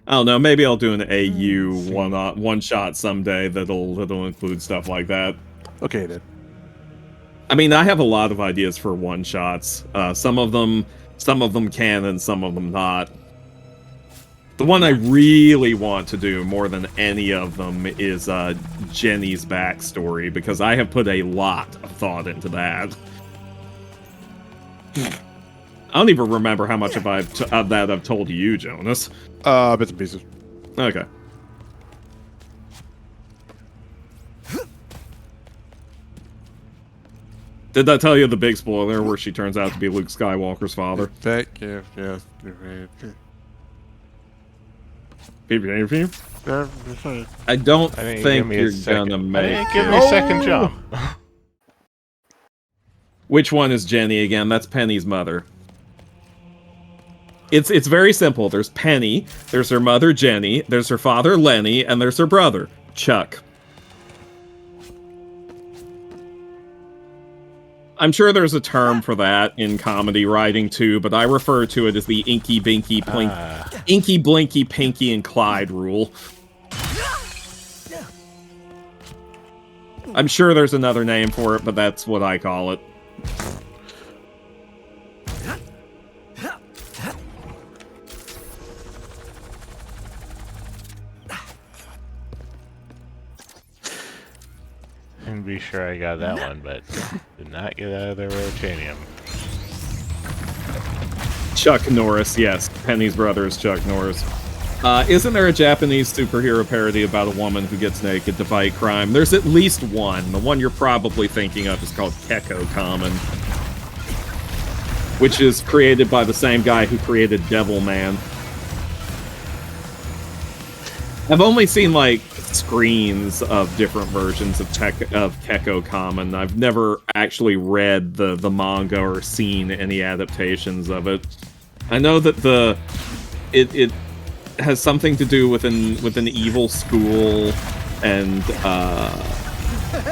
don't know, maybe I'll do an AU one shot someday that'll include stuff like that. Okay then. I mean, I have a lot of ideas for one shots. Some of them can and some of them not. The one I really want to do more than any of them is Jenny's backstory, because I have put a lot of thought into that. I don't even remember how much of that I've told you, Jonas. Bits and pieces. Okay. Did I tell you the big spoiler where she turns out to be Luke Skywalker's father? Thank you. Yes. I don't I didn't give think me a you're second. gonna I make didn't give it. me a second jump. Which one is Jenny again? That's Penny's mother. It's very simple. There's Penny, there's her mother Jenny, there's her father Lenny, and there's her brother Chuck. I'm sure there's a term for that in comedy writing too, but I refer to it as the Inky Binky Plink, Inky Blinky Pinky and Clyde rule. I'm sure there's another name for it, but that's what I call it. And be sure I got that one, but did not get out of the Rotanium. Chuck Norris, yes. Penny's brother is Chuck Norris. Isn't there a Japanese superhero parody about a woman who gets naked to fight crime? There's at least one. The one you're probably thinking of is called Kekko Common, which is created by the same guy who created Devilman. I've only seen, like, screens of different versions of Kekko Common. I've never actually read the manga or seen any adaptations of it. I know that it has something to do with an evil school and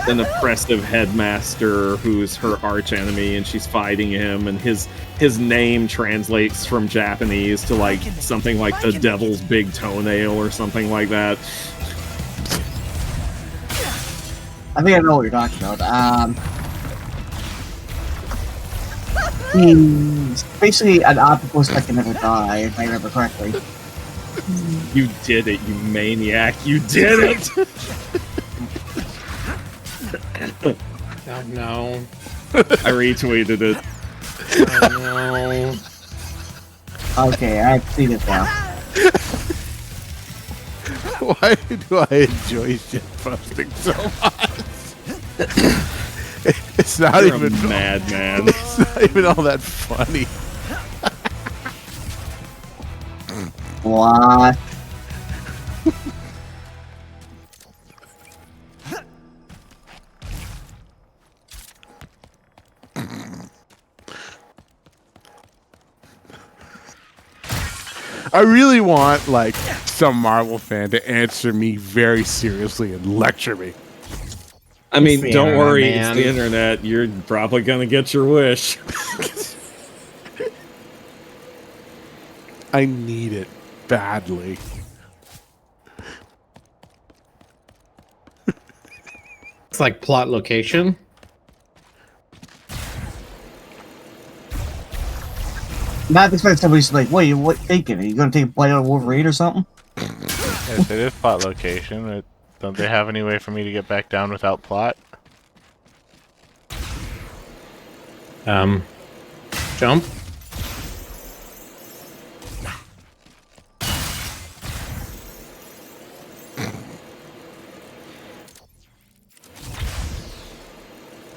an oppressive headmaster who's her arch enemy, and she's fighting him, and his name translates from Japanese to like something like the devil's big toenail or something like that. I think I know what you're talking about. He's basically an octopus that can never die, if I remember correctly. You did it, you maniac! You did it! Oh no. I retweeted it. Oh no. Okay, I've seen it now. Why do I enjoy shit posting so much? It's not You're even a madman. It's not even all that funny. What? I really want, like, some Marvel fan to answer me very seriously and lecture me. I mean, the don't internet, worry, man. it's the internet. You're probably gonna get your wish. I need it badly. It's like plot location. Not expect somebody's like, wait, what thinking? Are you gonna take a bite out of Wolverine or something? Yes, it is plot location. Don't they have any way for me to get back down without plot? Jump.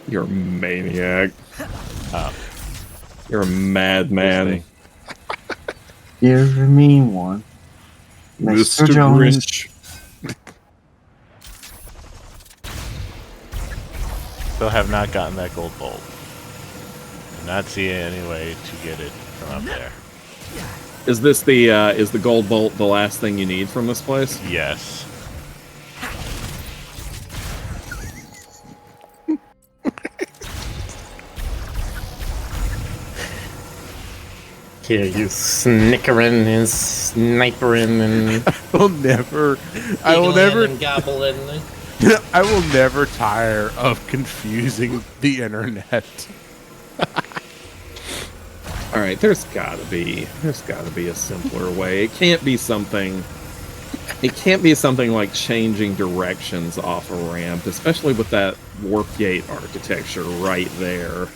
You're a maniac. Oh. You're a madman. Give me one. Mr. Jones. Grinch. Still have not gotten that gold bolt. I'm not seeing any way to get it from up there. Is this is the gold bolt the last thing you need from this place? Yes. Here, you snickering and snipering and I will never and gobbling. I will never tire of confusing the internet. All right, there's gotta be a simpler way. It can't be something like changing directions off a ramp, especially with that warp gate architecture right there.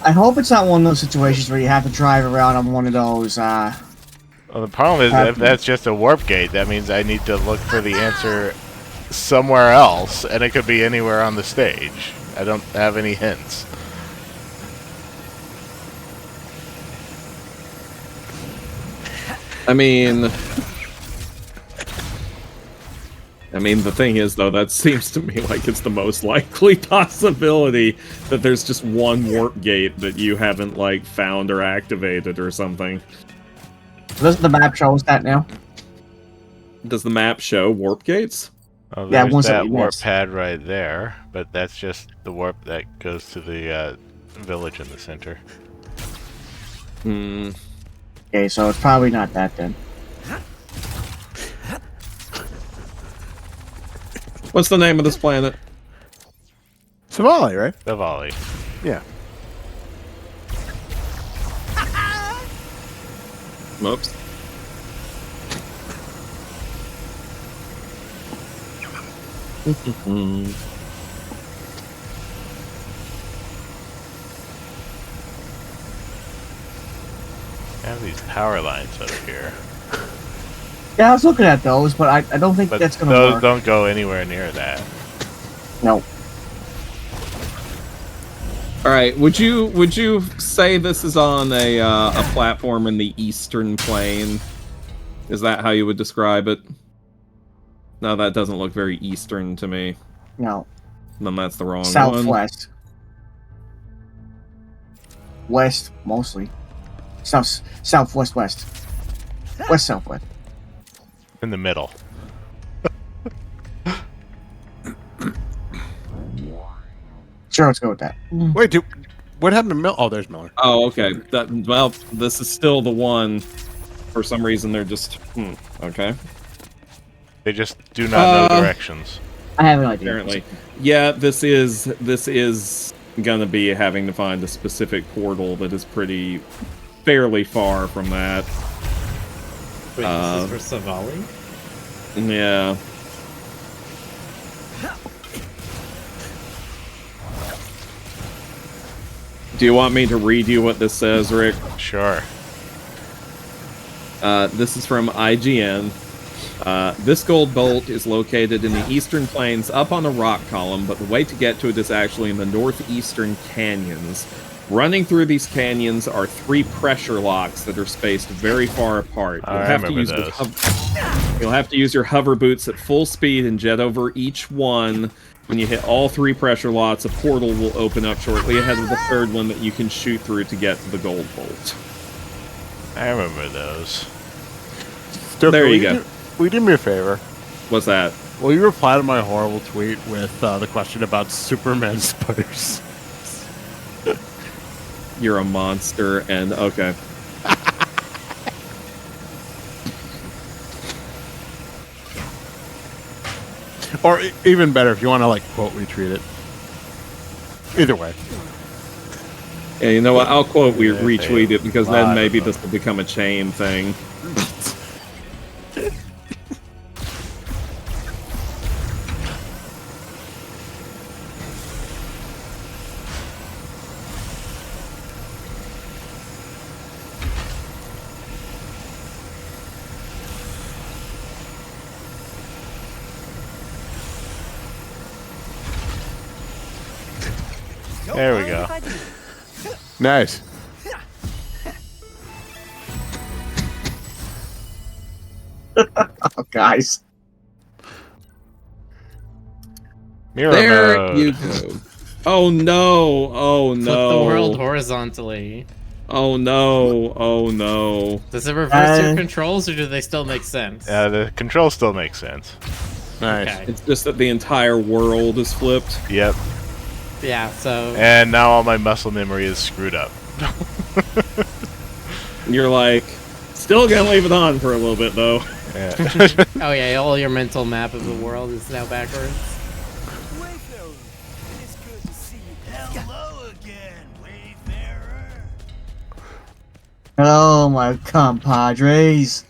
I hope it's not one of those situations where you have to drive around on one of those, Well, the problem is if that's just a warp gate, that means I need to look for the answer somewhere else, and it could be anywhere on the stage. I don't have any hints. I mean, I mean, the thing is, though, that seems to me like it's the most likely possibility that there's just one warp gate that you haven't, like, found or activated or something. Doesn't the map show us that now? Does the map show warp gates? Oh, Yeah, there's ones that that we warp missed. pad right there, but that's just the warp that goes to the village in the center. Hmm. Okay, so it's probably not that then. What's the name of this planet? Savali, right? The volley. Yeah. Whoops. I have these power lines up here. Yeah, I was looking at those, but I don't think But that's gonna those work. don't go anywhere near that. No. All right, would you say this is on a platform in the Eastern Plane? Is that how you would describe it? No, that doesn't look very Eastern to me. No. Then that's the wrong one. Southwest. West, mostly. Southwest, west. West, southwest. In the middle. Sure, let's go with that. Wait, what happened to Miller? Oh, there's Miller. Oh, okay. Well, this is still the one. For some reason, they're just okay. They just do not know directions. I have an idea. Apparently, yeah. This is gonna be having to find a specific portal that is fairly far from that. Wait, this is for Savali? Yeah. Do you want me to read you what this says, Rick? Sure. This is from IGN. This gold bolt is located in the eastern plains up on a rock column, but the way to get to it is actually in the northeastern canyons. Running through these canyons are 3 pressure locks that are spaced very far apart. I remember those. You'll have to use your hover boots at full speed and jet over each one. When you hit all 3 pressure locks, a portal will open up shortly ahead of the 3rd one that you can shoot through to get to the gold bolt. I remember those. There you go. Will you do me a favor? What's that? Will you reply to my horrible tweet with the question about Superman spiders? You're a monster, and okay. Or even better, if you want to like quote retweet it. Either way. Yeah, you know what? I'll quote retweet it because then maybe this will become a chain thing. There we go. Nice. Oh, guys. Mirror There mode. you go. Oh no! Oh no! Flip the world horizontally. Oh no! Oh no! Does it reverse your controls, or do they still make sense? The controls still make sense. Nice. Okay. It's just that the entire world is flipped. Yep. Yeah, so... And now all my muscle memory is screwed up. You're like, still gonna leave it on for a little bit though. Yeah. Oh yeah, all your mental map of the world is now backwards. Wayfarer, it's good to see you. Hello again, Wayfarer. Oh, my compadres.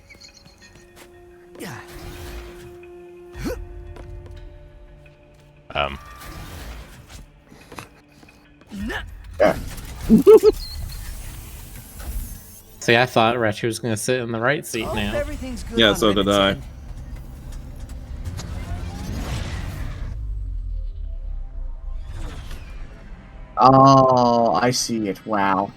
Yeah. See, I thought Ratchet was gonna sit in the right seat now. Everything's good Yeah, on so did Reddit's I. end. Oh, I see it. Wow.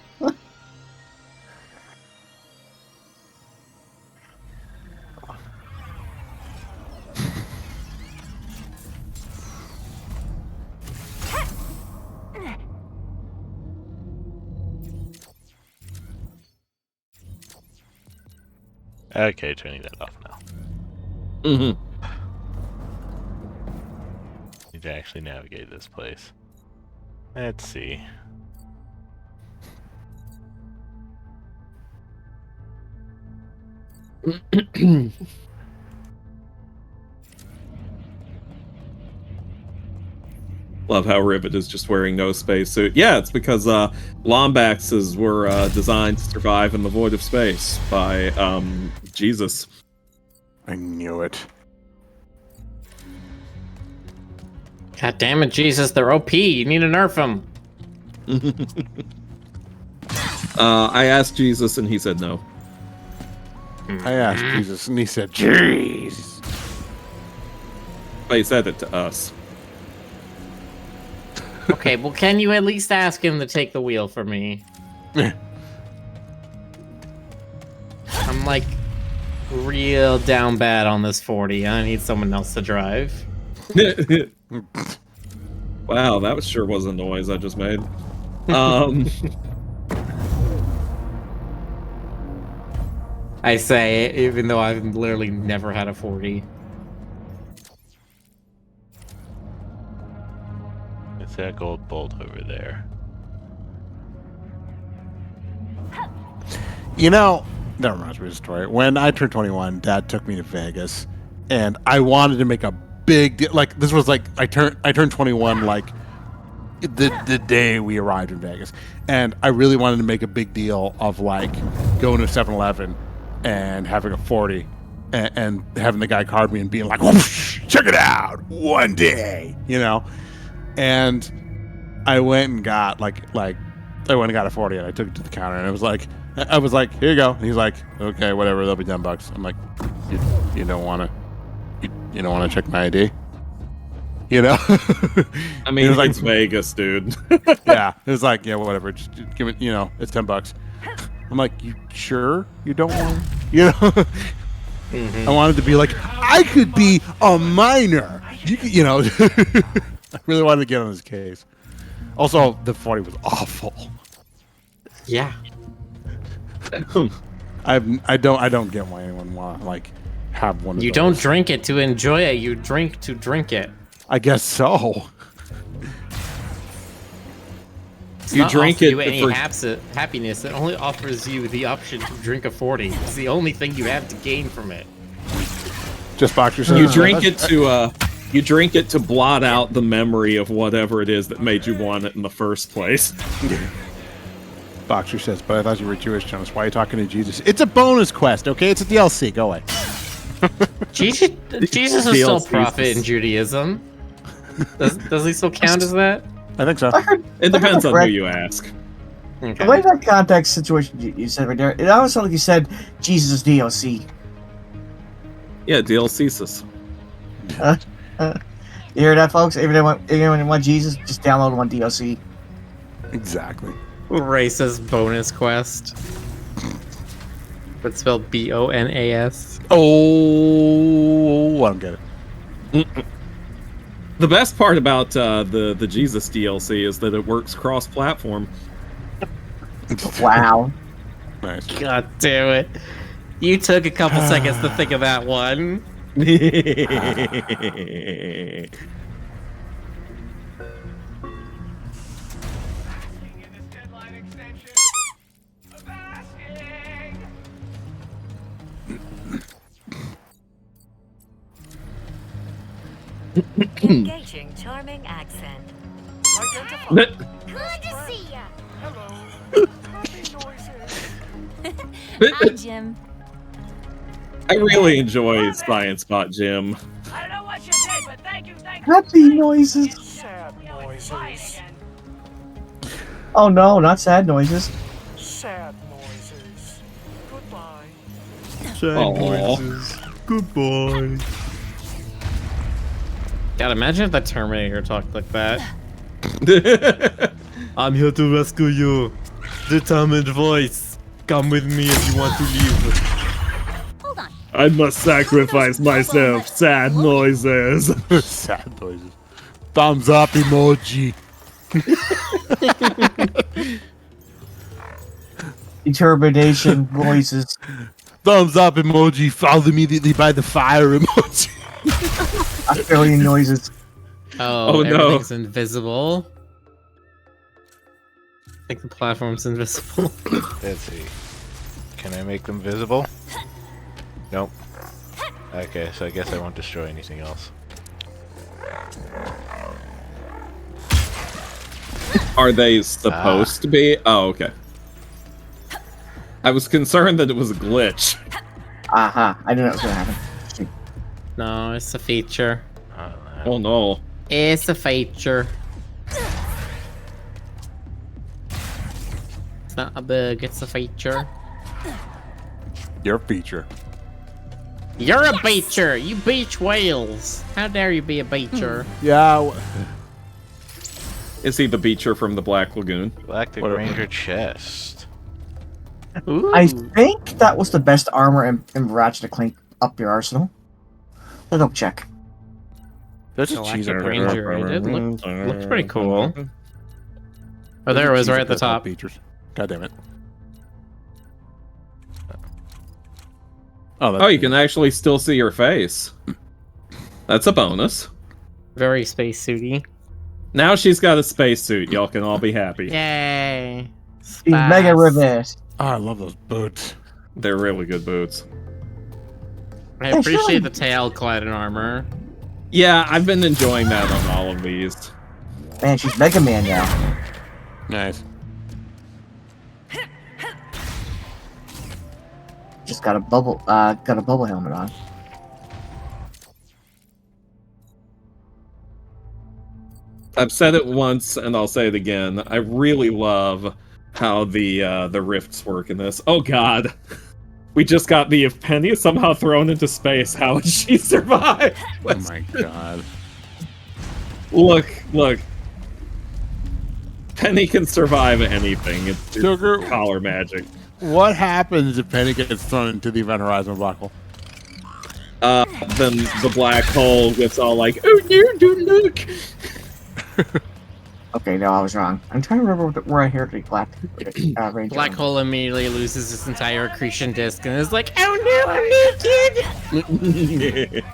Okay, turning that off now. Mm-hmm. Need to actually navigate this place. Let's see. Love how Rivet is just wearing no spacesuit. Yeah, it's because Lombaxes were designed to survive in the void of space by Jesus. I knew it. God damn it, Jesus, they're OP. You need to nerf them. I asked Jesus and he said no. I asked Jesus, and he said, "Jeez." But he said it to us. Okay, well, can you at least ask him to take the wheel for me? I'm like real down bad on this 40. I need someone else to drive. Wow, that sure was a noise I just made. I say, even though I've literally never had a 40. It's that gold bolt over there. You know, that reminds me of a story. When I turned 21, Dad took me to Vegas, and I wanted to make a big deal. Like, this was like I turned 21 like the day we arrived in Vegas, and I really wanted to make a big deal of like going to 7-Eleven and having a 40 and having the guy card me and being like, "Whoosh, check it out, one day," you know. And I went and got like I went and got a 40 and I took it to the counter and I was like, "Here you go." And he's like, "Okay, whatever, that'll be $10." I'm like, "You don't want to check my ID?" You know? I mean, was like, it's Vegas, dude. Yeah, it was like, "Yeah, whatever, just give it, you know, it's $10." I'm like, "You sure you don't want?" You know? Mm-hmm. I wanted to be like, I could be a minor. You know, I really wanted to get on his case. Also, the 40 was awful. Yeah. I don't get why anyone want like have one of You those. don't drink it to enjoy it. You drink to drink it. I guess so. It's You not drink offer it you any for- happiness. It only offers you the option to drink a 40. It's the only thing you have to gain from it. Just box yourself. You drink it to blot out the memory of whatever it is that made you want it in the first place. Boxer says, "But I thought you were Jewish, Jonas. Why are you talking to Jesus? It's a bonus quest, okay? It's a DLC. Go away." Jesus is still a DLC. prophet in Judaism. Does he still count as that? I think so. It depends on who correct. you ask. Okay. The way that context situation you said right there, it almost sounded like you said Jesus DLC. Yeah, DLCs. You hear that, folks? If anyone want Jesus, just download one DLC. Exactly. Racist bonus quest. But spelled BONAS. Oh, I don't get it. The best part about the Jesus DLC is that it works cross-platform. Wow. Nice. God damn it. You took a couple seconds to think of that one. Engaging charming accent. Good to see ya. Hi, Jim. I really enjoy Science Bot Jim. I don't know what you did, but thank you. Happy noises. Sad noises. Oh no, not sad noises. Sad noises. Goodbye. Aww. Goodbye. God, imagine if the Terminator talked like that. I'm here to rescue you. Determined voice. Come with me if you want to leave. Hold on. I must sacrifice myself. Sad noises. Sad noises. Thumbs up emoji. Determination voices. thumbs up emoji followed immediately by the fire emoji. Australian noises. Oh, no. everything's invisible. I think the platform's invisible. Let's see. Can I make them visible? Nope. Okay, so I guess I won't destroy anything else. Are they supposed to be? Oh, okay. I was concerned that it was a glitch. I didn't know what was gonna happen. No, it's a feature. Oh no. It's a feature. It's not a bug, it's a feature. Your feature. You're a beacher! You beach whales! How dare you be a beacher? Yeah. Is he the beacher from the Black Lagoon? Galactic Ranger chest. Ooh. I think that was the best armor in Ratchet Clank up your arsenal. So double check. That's just cheese. Galactic Ranger. It did look pretty cool. Oh, there it was, right at the top. Features. God damn it. Oh, you can actually still see your face. That's a bonus. Very spacesuity. Now she's got a spacesuit. Y'all can all be happy. Yay! She's mega Space. reverse. Oh, I love those boots. They're really good boots. I appreciate the tail-clad armor. Yeah, I've been enjoying that on all of these. Man, she's Mega Man now. Nice. Just got a bubble helmet on. I've said it once and I'll say it again. I really love how the rifts work in this. Oh god. We just got the if Penny is somehow thrown into space, how would she survive? Oh my god. Look. Penny can survive anything. It's Joker, collar magic. what happens if Penny gets thrown into the Event Horizon black hole? Then the black hole gets all like, oh no, don't look. Okay, no, I was wrong. I'm trying to remember where I heard the Ranger. Black hole immediately loses its entire accretion disk and is like, oh no, I'm naked!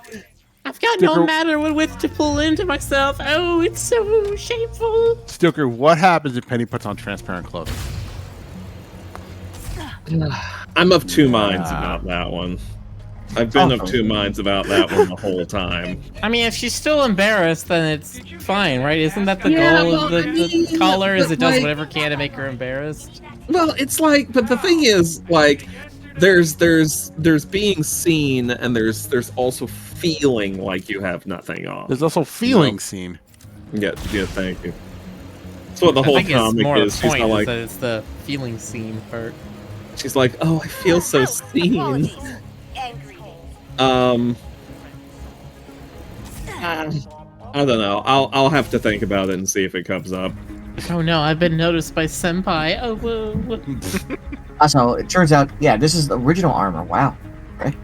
I've got no matter with to pull into myself. Oh, it's so shameful. Stoker, what happens if Penny puts on transparent clothing? I'm of two minds about that one. I've been of two minds about that one the whole time. I mean, if she's still embarrassed, then it's fine, right? Isn't that the goal of the collar? Is it does whatever it can to make her embarrassed? Well, it's like, but the thing is, like, there's being seen, and there's also feeling like you have nothing on. There's also feeling seen. Yeah, thank you. That's what the whole comic is. She's She's not like, that it's the feeling scene part. she's like, oh, I feel so seen. I don't know. I'll have to think about it and see if it comes up. Oh no, I've been noticed by Senpai. Oh, whoa. Also, it turns out, yeah, this is the original armor. Wow. Okay.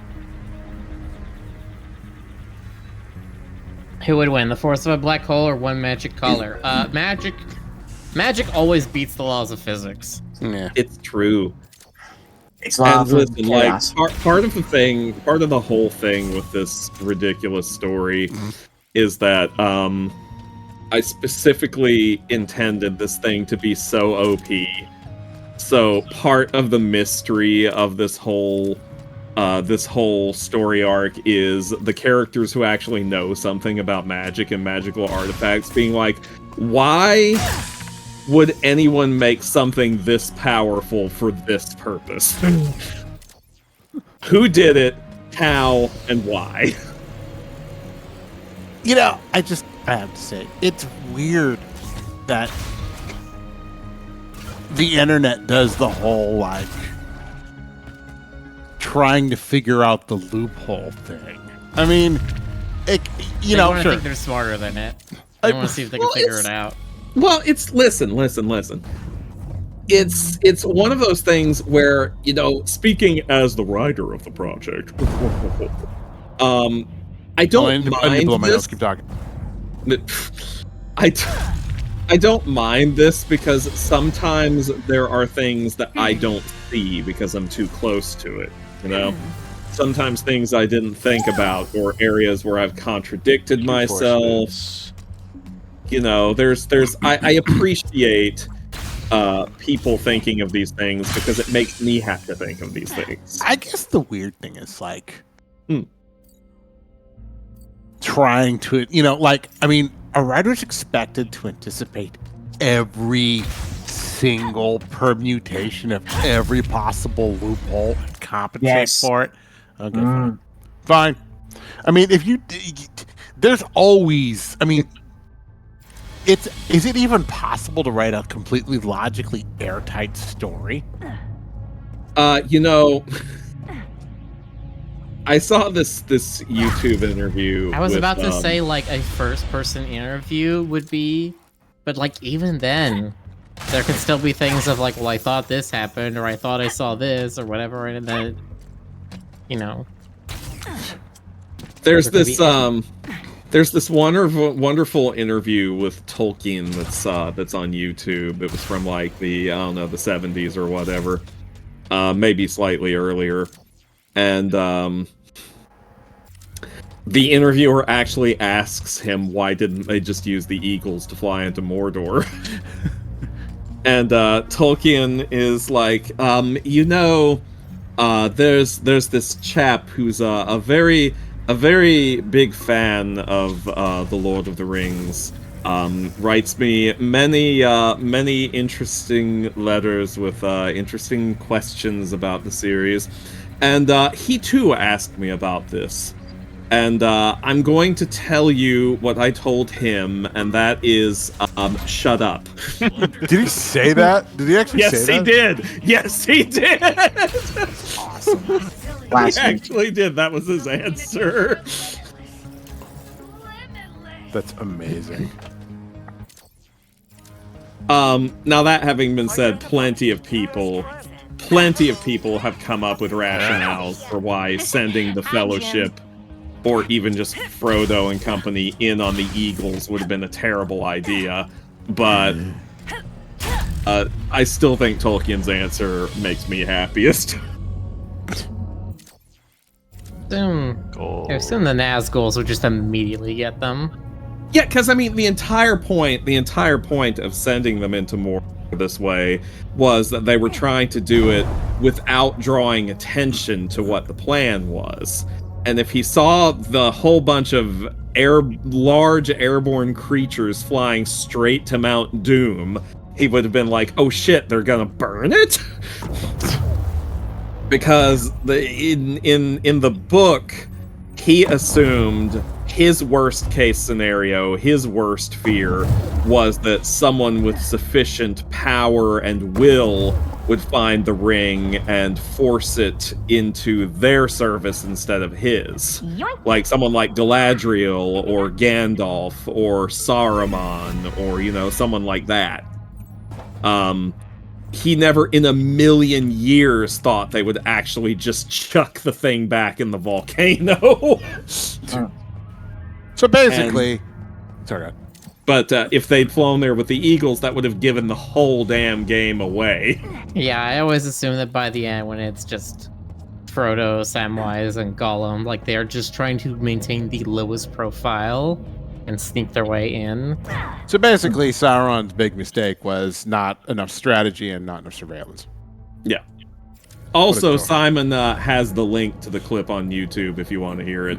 Who would win, the force of a black hole or one magic collar? Magic always beats the laws of physics. Yeah, it's true. It's laws of chaos. Like, part of the whole thing with this ridiculous story is that I specifically intended this thing to be so OP. So part of the mystery of this whole story arc is the characters who actually know something about magic and magical artifacts being like, why would anyone make something this powerful for this purpose? Who did it, how, and why? You know, I have to say, it's weird that the internet does the whole, like, trying to figure out the loophole thing. I mean, I sure. think they're smarter than it. I want to see if they can figure it out. Well, it's listen. It's one of those things where, speaking as the writer of the project, I don't mind this. Keep talking. I don't mind this because sometimes there are things that I don't see because I'm too close to it. You know, sometimes things I didn't think about, or areas where I've contradicted myself. You know, I appreciate people thinking of these things because it makes me have to think of these things. I guess the weird thing is like trying to, I mean, a writer's expected to anticipate every single permutation of every possible loophole and compensate for it. Okay, fine. I mean, there's always, I mean, is it even possible to write a completely logically airtight story? You know, I saw this YouTube interview. I was about to say like a first-person interview would be, but like even then, there could still be things of like, well, I thought this happened, or I thought I saw this, or whatever, and then, you know. There's this wonderful interview with Tolkien that's on YouTube. It was from like the 70s or whatever, maybe slightly earlier, and the interviewer actually asks him why didn't they just use the eagles to fly into Mordor. And Tolkien is like, there's this chap who's a very big fan of The Lord of the Rings. Writes me many interesting letters with interesting questions about the series, and he too asked me about this. And I'm going to tell you what I told him, and that is, shut up. Did he say that? Did he actually say that? Yes, he did! Awesome. He actually did. That was his answer. That's amazing. Now that having been said, plenty of people have come up with rationales for why sending the Fellowship, or even just Frodo and company, in on the Eagles would have been a terrible idea, but I still think Tolkien's answer makes me happiest. Assume the Nazguls would just immediately get them. Yeah, because I mean, the entire point of sending them into Mordor this way was that they were trying to do it without drawing attention to what the plan was. And if he saw the whole bunch of large airborne creatures flying straight to Mount Doom, he would have been like, "Oh shit, they're gonna burn it." Because in the book, he assumed his worst case scenario, his worst fear, was that someone with sufficient power and will would find the ring and force it into their service instead of his. Like someone like Galadriel or Gandalf or Saruman or, someone like that. He never in a million years thought they would actually just chuck the thing back in the volcano. So basically... Sorry, God. But if they'd flown there with the Eagles, that would have given the whole damn game away. Yeah, I always assume that by the end, when it's just Frodo, Samwise, and Gollum, like they're just trying to maintain the lowest profile and sneak their way in. So basically, Sauron's big mistake was not enough strategy and not enough surveillance. Yeah. Also, Simon has the link to the clip on YouTube if you want to hear it.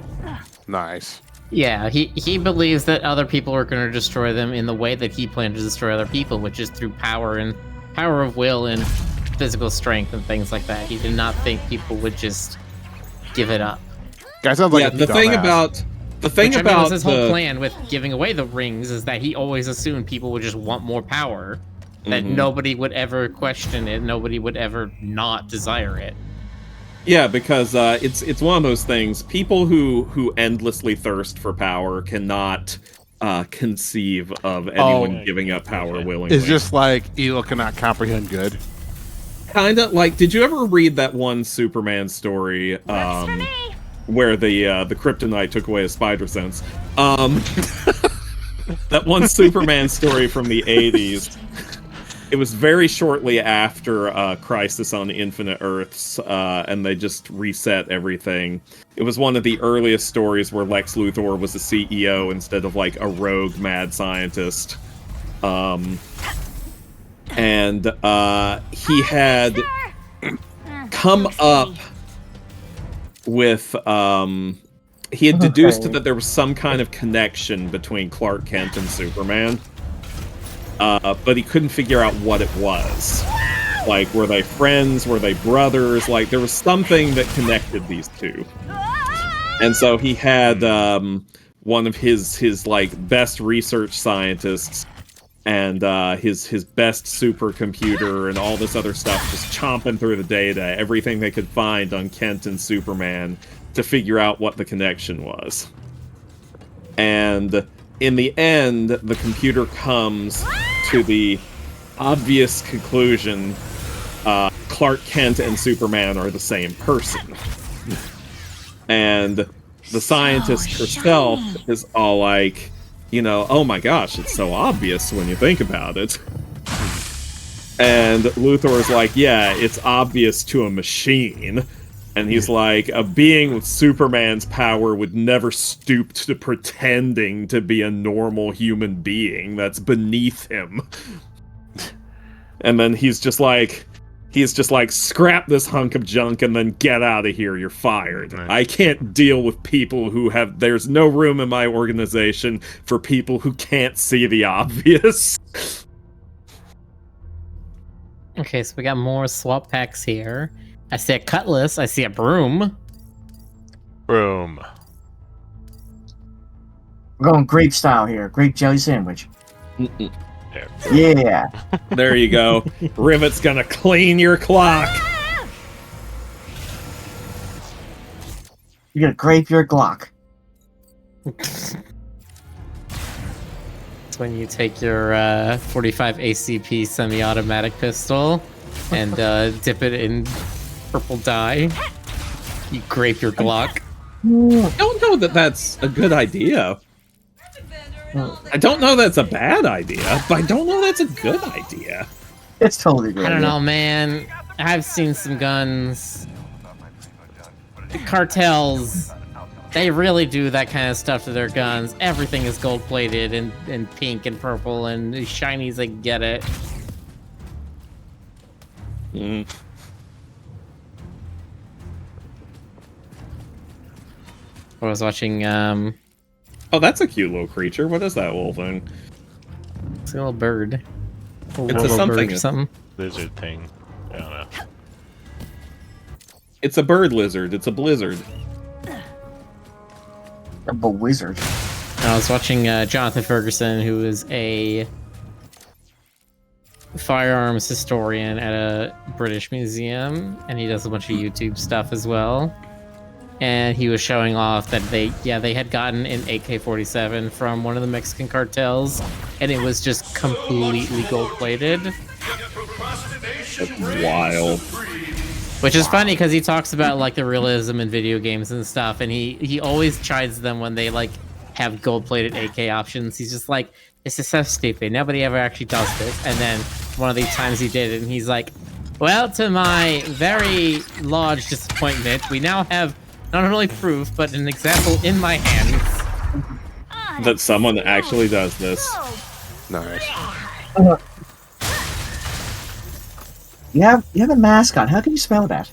Nice. Yeah, he believes that other people are going to destroy them in the way that he planned to destroy other people, which is through power of will and physical strength and things like that. He did not think people would just give it up. Guy sounds like the thing about was his whole plan with giving away the rings is that he always assumed people would just want more power, that nobody would ever question it, nobody would ever not desire it. Yeah, because it's one of those things. People who endlessly thirst for power cannot conceive of anyone giving up power willingly. It's just like evil cannot comprehend good. Kind of like, did you ever read that one Superman story where the kryptonite took away his spider sense? That one Superman story from the 80s. It was very shortly after Crisis on Infinite Earths, and they just reset everything. It was one of the earliest stories where Lex Luthor was a CEO instead of like a rogue mad scientist. And he had come up with he had deduced that there was some kind of connection between Clark Kent and Superman, but he couldn't figure out what it was. Like, were they friends? Were they brothers? Like, there was something that connected these two. And so he had one of his like best research scientists and his best supercomputer and all this other stuff just chomping through the data, everything they could find on Kent and Superman to figure out what the connection was. And in the end, the computer comes to the obvious conclusion Clark Kent and Superman are the same person. And the scientist herself is all like, you know, oh my gosh, it's so obvious when you think about it. And Luthor's like, yeah, it's obvious to a machine. And he's like, a being with Superman's power would never stoop to pretending to be a normal human being. That's beneath him. And then he's just like, scrap this hunk of junk and then get out of here, you're fired. Nice. I can't deal with people who have, there's no room in my organization for people who can't see the obvious. Okay, so we got more swap packs here. I see a cutlass, I see a broom. Broom. We're going grape style here. Grape jelly sandwich. Mm-mm. Yeah. There you go. Rivet's gonna clean your clock. You're gonna grape your Glock. It's when you take your 45 ACP semi-automatic pistol and dip it in purple dye. You grape your Glock. I don't know that that's a good idea. I don't know that's a bad idea, but I don't know that's a good idea. It's totally good. I don't know, man. I've seen some guns. The cartels, they really do that kind of stuff to their guns. Everything is gold-plated and pink and purple and shiny as they get it. Mm. I was watching, Oh, that's a cute little creature. What is that little thing? It's a little bird. It's a something. Bird or something. Lizard thing. I don't know. It's a bird lizard. It's a blizzard. A wizard. I was watching Jonathan Ferguson, who is a firearms historian at a British museum, and he does a bunch of YouTube stuff as well. And he was showing off that they had gotten an AK-47 from one of the Mexican cartels, and it was just completely gold-plated. That's wild. Which is funny because he talks about like the realism in video games and stuff, and he always chides them when they like have gold-plated AK options. He's just like, this is so stupid. Nobody ever actually does this. And then one of these times he did it, and he's like, well, to my very large disappointment, we now have not only proof, but an example in my hands. That someone actually does this. Nice. You have a mask on. How can you smell that?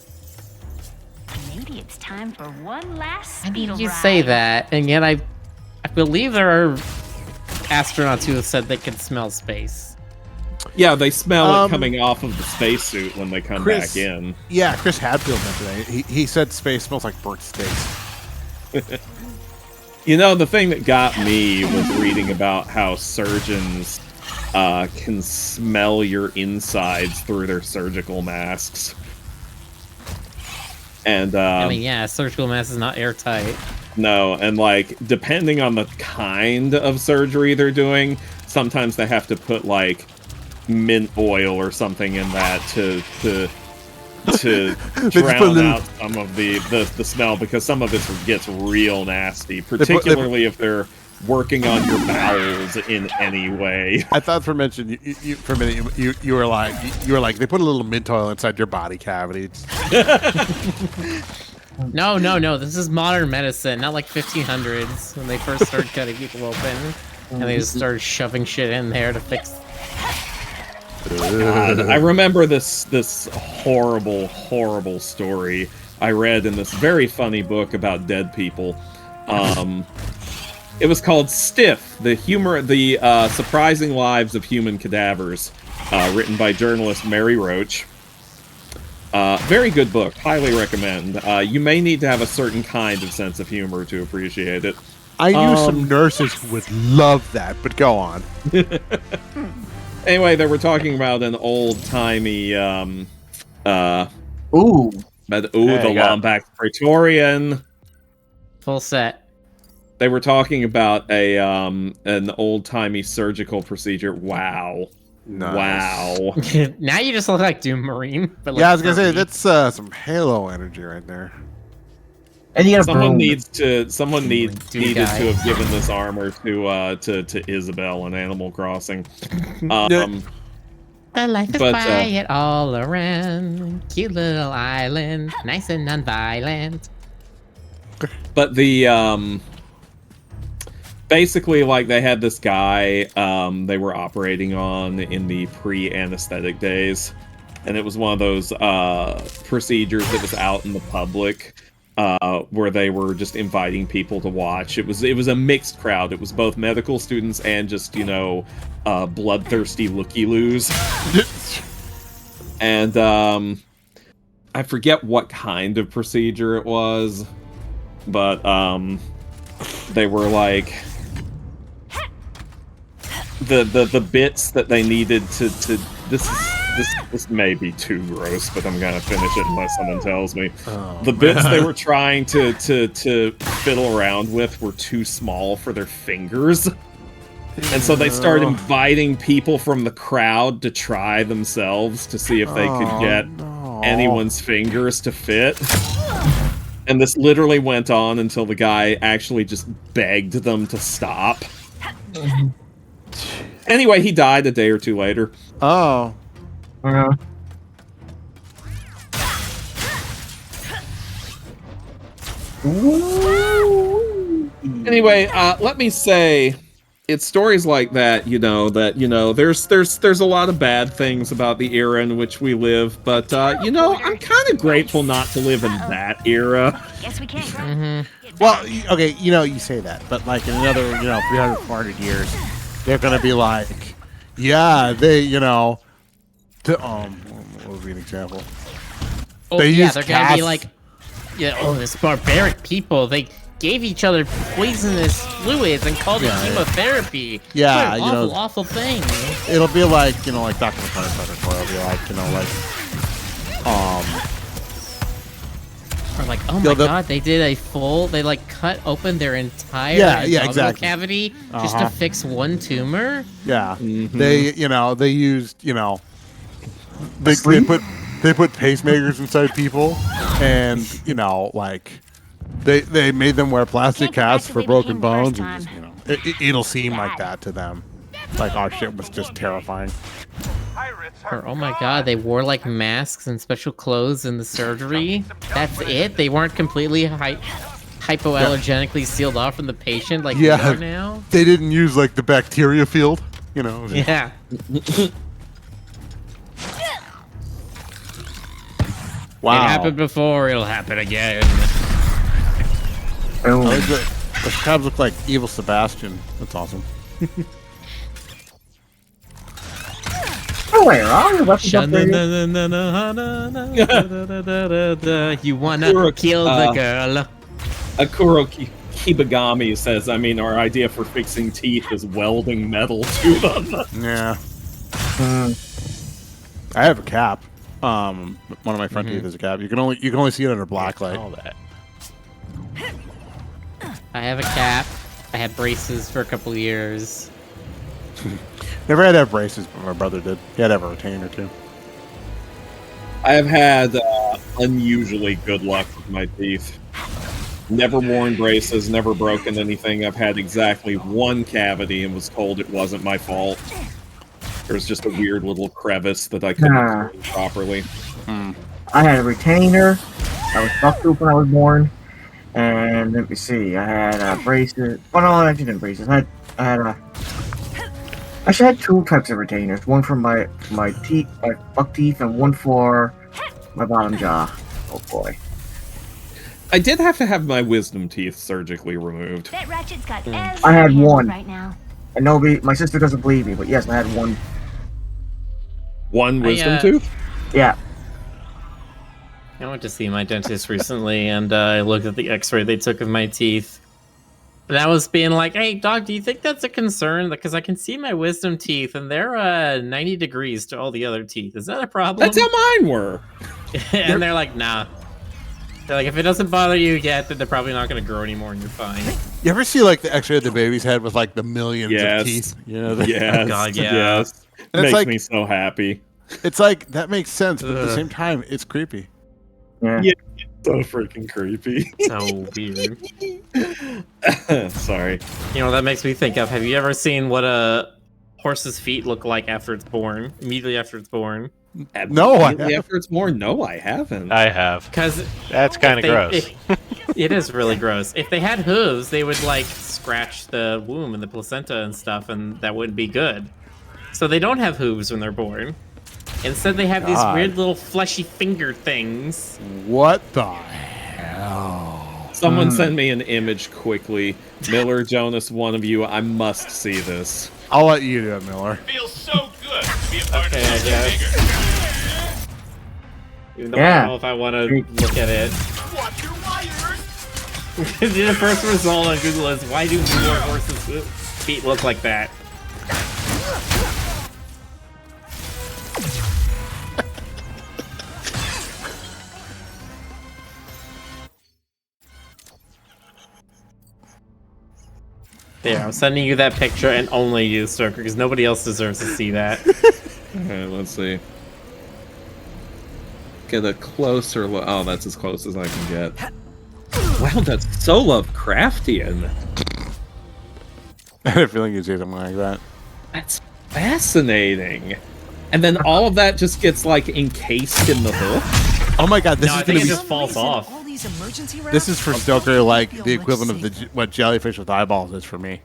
Maybe it's time for one last How speed did you ride. say that? And yet I believe there are astronauts who have said they can smell space. Yeah, they smell it coming off of the spacesuit when they come back in. Yeah, Chris Hadfield mentioned it. He said space smells like burnt steaks. You know, the thing that got me was reading about how surgeons can smell your insides through their surgical masks. And I mean, yeah, surgical mask is not airtight. No, and like, depending on the kind of surgery they're doing, sometimes they have to put like mint oil or something in that to drown out some of the smell, because some of it gets real nasty, particularly if they're working on your bowels in any way. I thought for mention you for a minute you were like they put a little mint oil inside your body cavity. No. This is modern medicine, not like 1500s when they first started cutting people open and they just started shoving shit in there to fix. God, I remember this horrible story I read in this very funny book about dead people. It was called Stiff: The Surprising Lives of Human Cadavers, written by journalist Mary Roach. Very good book, highly recommend. You may need to have a certain kind of sense of humor to appreciate it. I knew some nurses who would love that, but go on. Anyway, they were talking about an old-timey, Ooh. the Hey, Lombax Praetorian. Full set. They were talking about an old-timey surgical procedure. Wow. Nice. Wow. Now you just look like Doom Marine. But like Yeah, I was gonna say furry. that's some Halo energy right there. And you got a Someone broom. needed to guy. have given this armor to Isabel in Animal Crossing. The life is but, quiet all around. Cute little island, nice and non-violent. But the basically, like, they had this guy they were operating on in the pre-anesthetic days, and it was one of those procedures that was out in the public, where they were just inviting people to watch. It was a mixed crowd. It was both medical students and just, bloodthirsty looky-loos. And I forget what kind of procedure it was, but they were like the bits that they needed to this may be too gross, but I'm gonna finish it unless someone tells me. The bits they were trying to fiddle around with were too small for their fingers. And so they started inviting people from the crowd to try themselves to see if they could get anyone's fingers to fit. And this literally went on until the guy actually just begged them to stop. Anyway, he died a day or two later. Oh. Anyway, let me say, it's stories like that, there's a lot of bad things about the era in which we live, but, I'm kind of grateful not to live in that era. Guess we can't. Well, okay, you say that, but like in another, 300, 400 years, they're gonna be like, yeah, they, what would be an example? Oh, They yeah, use they're gonna be like, this barbaric people. They gave each other poisonous fluids and called it chemotherapy. Yeah, what an awful thing. It'll be like, like Dr. McConnell, it'll be like, Or like, oh my god, they did they like cut open their entire abdominal cavity just to fix one tumor. Yeah, they, they used, they put pacemakers inside people, and they made them wear plastic casts for broken bones, and just, it'll seem like that to them, like our shit was just terrifying. Or oh my god, they wore like masks and special clothes in the surgery. That's it. They weren't completely hypoallergenically sealed off from the patient like we are now. They didn't use like the bacteria field, Yeah. Wow. It happened before, it'll happen again. The cabs look like evil Sebastian. That's awesome. Oh, wait, wrong? What's up there? You wanna kill the girl. Akuro Kibagami says, our idea for fixing teeth is welding metal to them. Yeah. I have a cap. One of my front teeth is a cap. You can only see it under black light. All that. I have a cap. I had braces for a couple years. Never had to have braces, but my brother did. He had to have a retainer too. I have had unusually good luck with my teeth. Never worn braces, never broken anything. I've had exactly one cavity and was told it wasn't my fault. There was just a weird little crevice that I couldn't clean properly. I had a retainer. I was buck tooth when I was born. And let me see, I had braces. Oh no, I actually didn't braces. I actually had two types of retainers. One for my teeth, my buck teeth, and one for my bottom jaw. Oh boy. I did have to have my wisdom teeth surgically removed. That Ratchet's got I had everything one. right now. And nobody, my sister doesn't believe me, but yes, I had one. One wisdom tooth? Yeah. I went to see my dentist recently, and I looked at the x-ray they took of my teeth. And I was being like, hey, doc, do you think that's a concern? Because I can see my wisdom teeth, and they're 90 degrees to all the other teeth. Is that a problem? That's how mine were. And they're like, nah. They're like, if it doesn't bother you yet, then they're probably not going to grow anymore, and you're fine. You ever see like the X-ray of the baby's head with like the millions of teeth? You know, Yes. Oh, God, yeah. Yes. And Makes it's like, me so happy. It's like that makes sense, but at the same time, it's creepy. Yeah. So freaking creepy. So weird. Sorry. You know, that makes me think of, have you ever seen what a horse's feet look like after it's born? Immediately after it's born? No, I Immediately after it's born? No, I haven't. I have. Because that's kind of gross. It is really gross. If they had hooves, they would like scratch the womb and the placenta and stuff, and that wouldn't be good. So they don't have hooves when they're born. Instead, they have these weird little fleshy finger things. What the hell? Someone send me an image quickly. Miller, Jonas, one of you, I must see this. I'll let you do it, Miller. Feels so good to be a part Okay, of I something guess. bigger. Even though I don't know if I want to look at it. Watch your wires. The first result on Google is, why do more horses' feet look like that? There, I'm sending you that picture and only you, Stoker, because nobody else deserves to see that. Alright, let's see. Get a closer look. Oh, that's as close as I can get. Wow, that's so Lovecraftian. I had a feeling you'd say something like that. That's fascinating. And then all of that just gets, like, encased in the hook? Oh my god, this is gonna be... just falls off. This is for Stoker like the equivalent of what jellyfish with eyeballs is for me.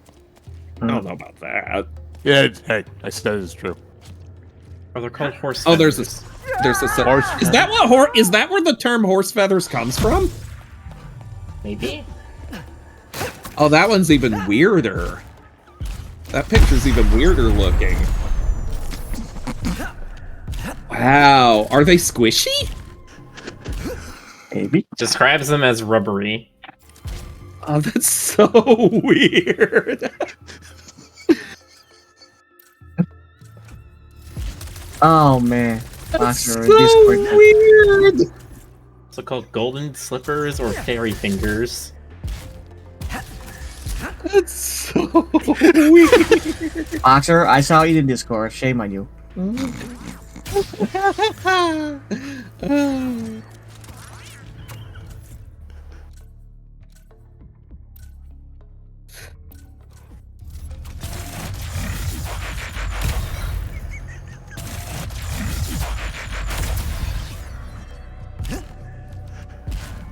I don't know about that. Yeah, hey, I said it's true. Oh, they're called horse Oh, feathers. there's a horse. Is that where the term horse feathers comes from? Maybe? Oh, that one's even weirder. That picture's even weirder looking. Wow, are they squishy? Maybe. Describes them as rubbery. Oh, that's so weird. Oh man. That's so weird. Also called golden slippers or fairy fingers. That's so weird. Boxer, I saw you in Discord. Shame on you.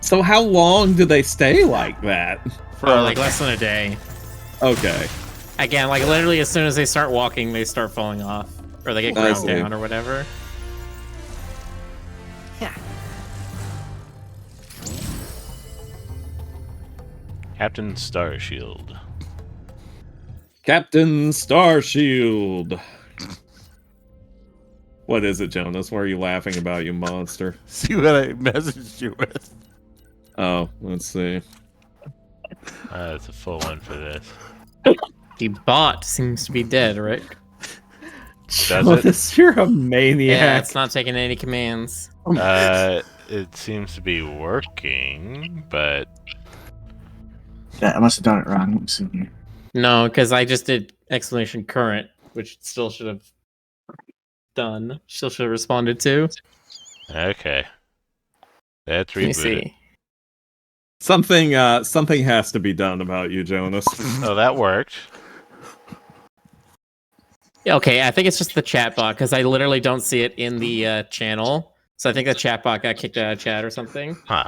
So how long do they stay like that? For like less than a day. Okay. Again, like literally as soon as they start walking, they start falling off. Or they get I ground see. down or whatever. Captain Starshield. Captain Starshield. What is it, Jonas? What are you laughing about, you monster? See what I messaged you with. Oh, let's see. That's a full one for this. The bot seems to be dead, Rick. Jonas, you're a maniac. Yeah, it's not taking any commands. It seems to be working, but... Yeah, I must have done it wrong. Let me see here. No, because I just did exclamation current, which it still should have done. Still should have responded to. Okay. That's Let me rebooted. see. Something has to be done about you, Jonas. Oh, that worked. Yeah, okay, I think it's just the chat bot because I literally don't see it in the channel. So I think the chat bot got kicked out of chat or something. Huh.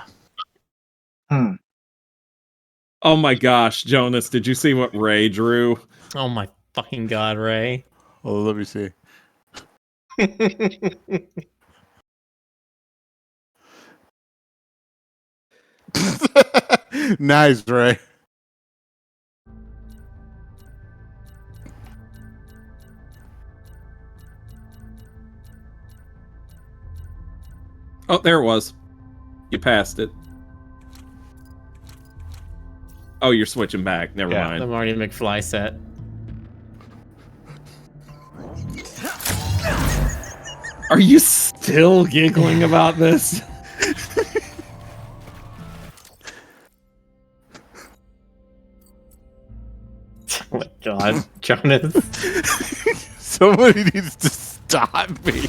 Oh my gosh, Jonas, did you see what Ray drew? Oh my fucking god, Ray. Oh, let me see. Nice, Ray. Oh, there it was. You passed it. Oh, you're switching back. Never Yeah. mind. The Marty McFly set. Are you still giggling about this? Oh my god, Jonas. Somebody needs to stop me.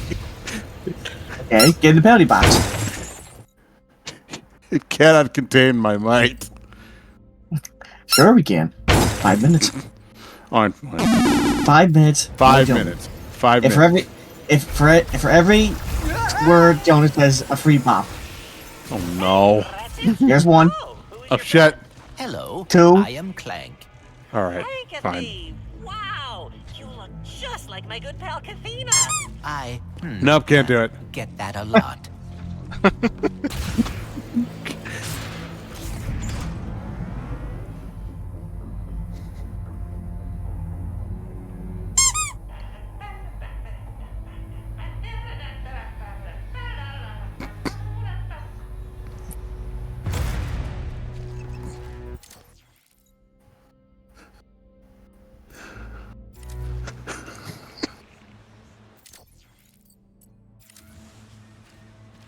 Okay, get in the penalty box. It cannot contain my might. Sure we can. 5 minutes. On 5 minutes. 5 No, minutes. 5 If minutes. for every word Jonas has a free pop. Oh no. Here's one. Oh shit. Hello, 2. I am Clank. All right. Look at Fine. me. Wow, you look just like my good pal Kathina. I Nope, can't do it. get that a lot.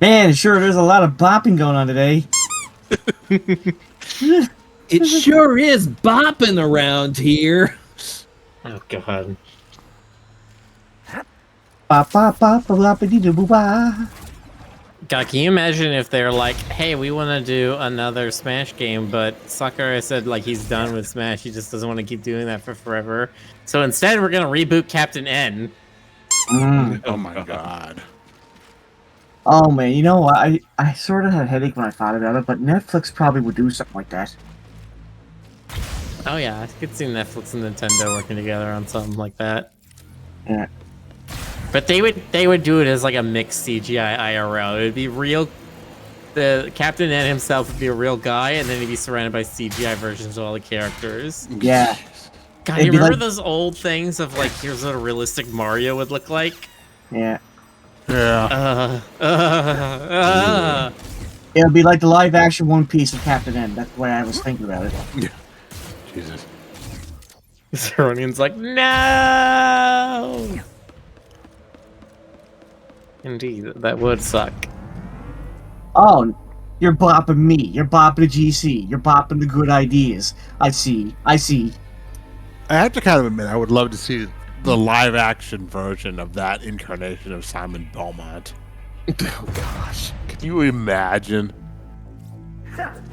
Man, sure there's a lot of bopping going on today. It sure is bopping around here. Oh god. Bop bop bop bop dee doo ba. God, can you imagine if they're like, hey, we want to do another Smash game, but Sakurai said like he's done with Smash, he just doesn't want to keep doing that for forever. So instead we're gonna reboot Captain N. Oh my god. Oh man, you know what? I sort of had a headache when I thought about it, but Netflix probably would do something like that. Oh yeah, I could see Netflix and Nintendo working together on something like that. Yeah. But they would do it as like a mixed CGI IRL. It would be real. The Captain N himself would be a real guy, and then he'd be surrounded by CGI versions of all the characters. Yeah. God, It'd you be remember like- those old things of like, here's what a realistic Mario would look like? Yeah. Yeah. It'll be like the live action One Piece of Captain N. That's the way I was thinking about it. Jesus. Zeronian's like, no! Indeed, that would suck. Oh, you're bopping me. You're bopping the GC. You're bopping the good ideas. I see. I see. I have to kind of admit, I would love to see the live action version of that incarnation of Simon Belmont. Oh gosh. Can you imagine?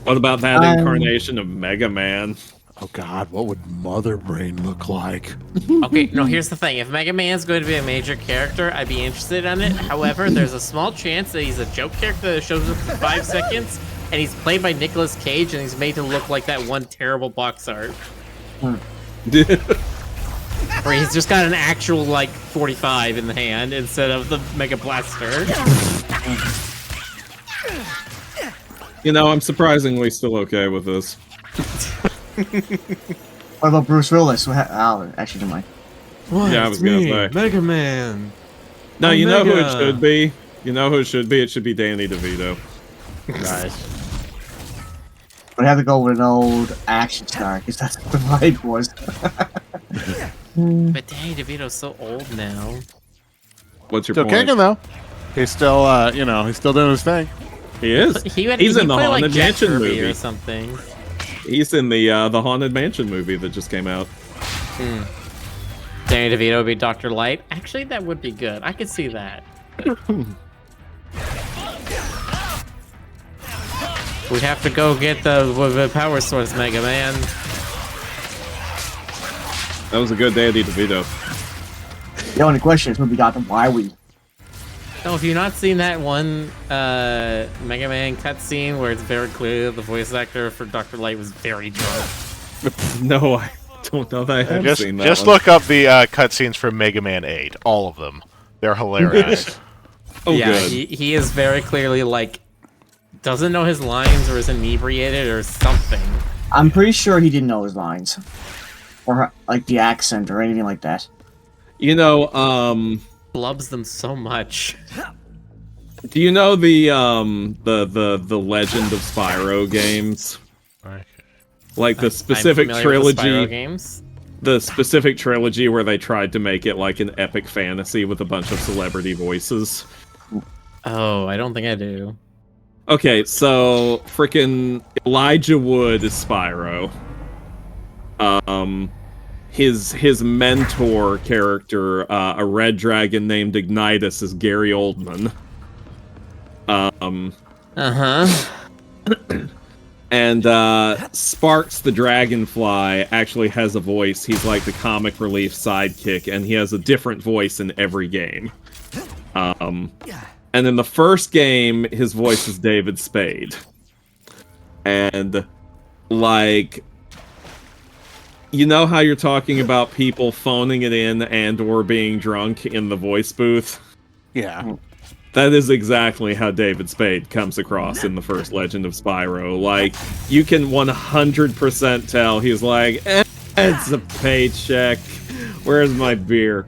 What about that incarnation of Mega Man? Oh god, what would Mother Brain look like? Okay, no, here's the thing. If Mega Man's going to be a major character, I'd be interested in it. However, there's a small chance that he's a joke character that shows up for 5 seconds, and he's played by Nicolas Cage, and he's made to look like that one terrible box art. Where he's just got an actual, like, 45 in the hand instead of the Mega Blaster. You know, I'm surprisingly still okay with this. What about Bruce Willis? Oh, actually, never mind. What? Yeah, I was gonna say. Mega Man. No, you know who it should be? You know who it should be? It should be Danny DeVito. Nice. We'd have to go with an old action star, because that's what the vibe was. But Danny DeVito's so old now. What's your Still point? kicking though. He's still, he's still doing his thing. He is. He's in the Haunted Mansion movie or something. He's in the Haunted Mansion movie that just came out. Danny DeVito would be Dr. Light. Actually, that would be good. I could see that. We have to go get the power source, Mega Man. That was a good Danny DeVito. The only question is when we got them, why we? No, if you've not seen that one Mega Man cutscene where it's very clear that the voice actor for Dr. Light was very drunk. No, I don't know that I have seen that Just one. look up the cutscenes from Mega Man 8. All of them. They're hilarious. Oh, yeah, good. he is very clearly like doesn't know his lines or is inebriated or something. I'm pretty sure he didn't know his lines, or like the accent or anything like that. You know, Blubs them so much. do you know the Legend of Spyro games? Like the specific I'm familiar with the Spyro trilogy, games. the specific trilogy where they tried to make it like an epic fantasy with a bunch of celebrity voices. Oh, I don't think I do. Okay, so frickin' Elijah Wood is Spyro. His mentor character, a red dragon named Ignitus, is Gary Oldman. And Sparks the Dragonfly actually has a voice. He's like the comic relief sidekick, and he has a different voice in every game. And in the first game, his voice is David Spade. And, like, you know how you're talking about people phoning it in and or being drunk in the voice booth? Yeah. That is exactly how David Spade comes across in the first Legend of Spyro. Like, you can 100% tell he's like, it's a paycheck. Where's my beer?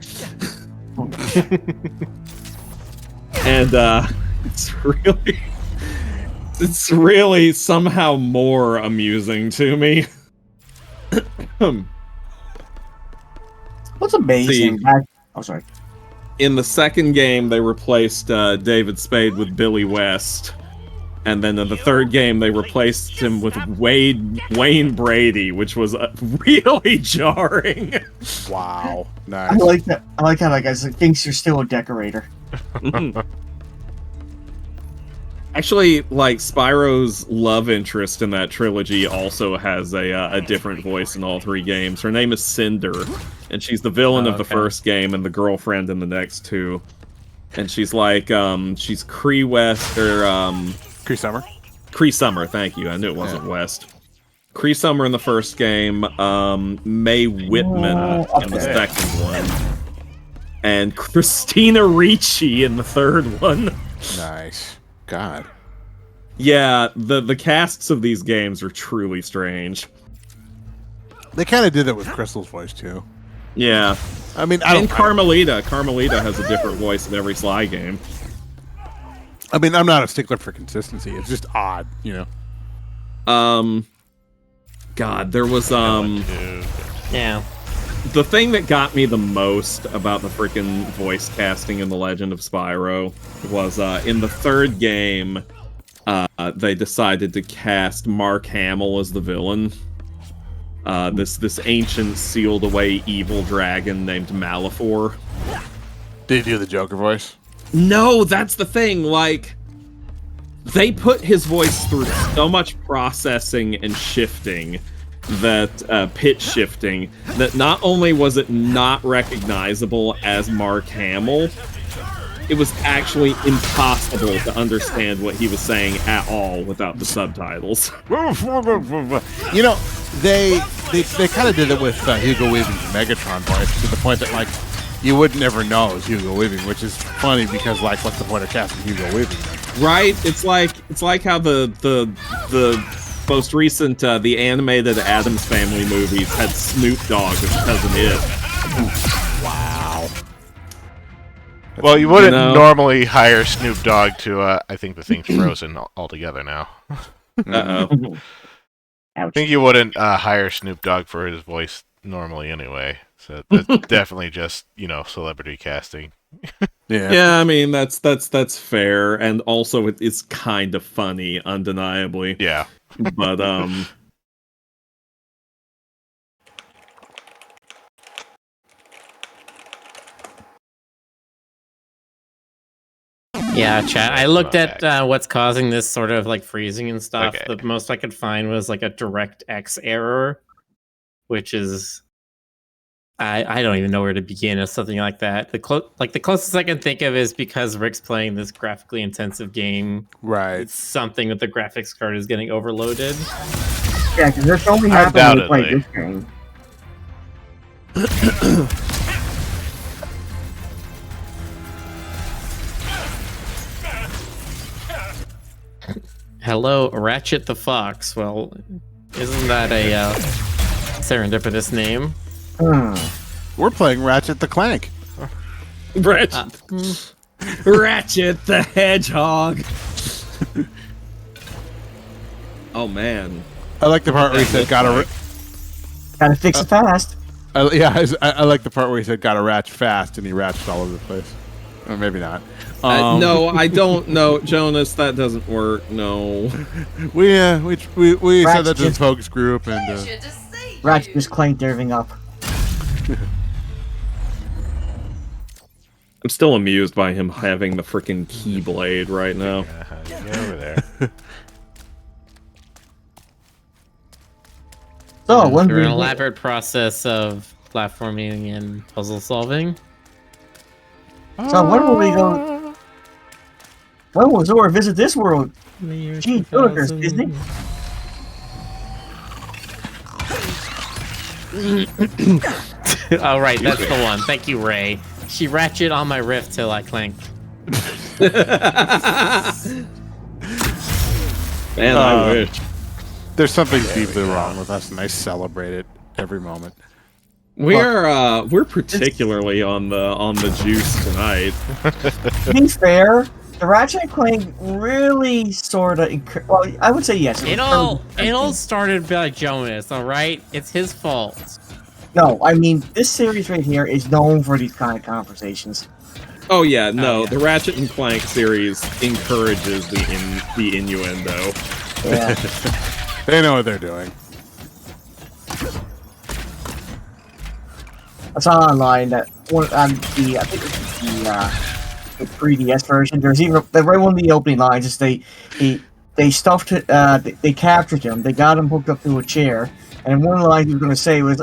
And, it's really somehow more amusing to me. What's amazing? See, Oh, sorry. in the second game, they replaced David Spade with Billy West. And then in the third game, they replaced him with Wayne Brady, which was really jarring. Wow. I Nice. like that. I like how that guy thinks you're still a decorator. Actually, like, Spyro's love interest in that trilogy also has a different voice in all three games. Her name is Cinder, and she's the villain of the first game and the girlfriend in the next two. And she's like, she's Cree West, or, Cree Summer? Cree Summer, thank you. I knew it wasn't West. Cree Summer in the first game, Mae Whitman in the second one, and Christina Ricci in the third one. Nice. God. Yeah, the casts of these games are truly strange. They kind of did that with Crystal's voice, too. Yeah. I mean, and Carmelita. Carmelita has a different voice in every Sly game. I mean, I'm not a stickler for consistency. It's just odd, you know? God, there was, Yeah. the thing that got me the most about the freaking voice casting in The Legend of Spyro was, in the third game, they decided to cast Mark Hamill as the villain. This ancient, sealed-away evil dragon named Malefor. Did he do the Joker voice? No, that's the thing, like, they put his voice through so much processing and shifting that pitch shifting that not only was it not recognizable as Mark Hamill, it was actually impossible to understand what he was saying at all without the subtitles. You know, they kind of did it with Hugo Weaving's Megatron voice to the point that, like, you would never know it was Hugo Weaving, which is funny because, like, what's the point of casting Hugo Weaving then? Right? It's like how the most recent the animated Addams Family movies had Snoop Dogg as Cousin It. Wow. Well, you wouldn't normally hire Snoop Dogg to, I think the thing's frozen altogether now. Uh-oh. I think you wouldn't hire Snoop Dogg for his voice normally anyway. So that's definitely just, you know, celebrity casting. Yeah, I mean, that's fair, and also it's kind of funny, undeniably. Yeah. But, Yeah, chat. I looked at what's causing this sort of like freezing and stuff. Okay. The most I could find was like a DirectX error, which is I don't even know where to begin with something like that. The closest I can think of is because Rick's playing this graphically intensive game. Right. It's something with the graphics card is getting overloaded. Yeah, because this only happened when we played Undoubtedly. this game. Hello, Ratchet the Fox. Well, isn't that a serendipitous name? We're playing Ratchet the Clank. Ratchet the Hedgehog. Oh man, I like the part where he said gotta fix it fast. I like the part where he said gotta ratchet fast, and he ratcheted all over the place. Or maybe not. No, I don't know, Jonas. That doesn't work. No, we said that to the folks group, and Ratchet just clanked everything up. I'm still amused by him having the freaking keyblade right now. Get over there. So, when through we an elaborate process of platforming and puzzle solving. So when will we go? When will Zora visit this world? Gee, Willikers, Disney. Oh, right, that's the one. Thank you, Ray. She ratchet on my rift till I clank. Man, I wish. There's something deeply wrong with us, and I celebrate it every moment. We're particularly on the juice tonight. To be fair, the Ratchet Clank really sort of. Well, I would say yes. It all started by Jonas, all right? It's his fault. No, I mean this series right here is known for these kind of conversations. Oh yeah, no, the Ratchet and Clank series encourages the innuendo. Yeah. They know what they're doing. I saw online that one I think it's the 3DS version. There's even the right one of the opening lines is they stuffed they captured him. They got him hooked up to a chair, and one of the lines he was going to say was,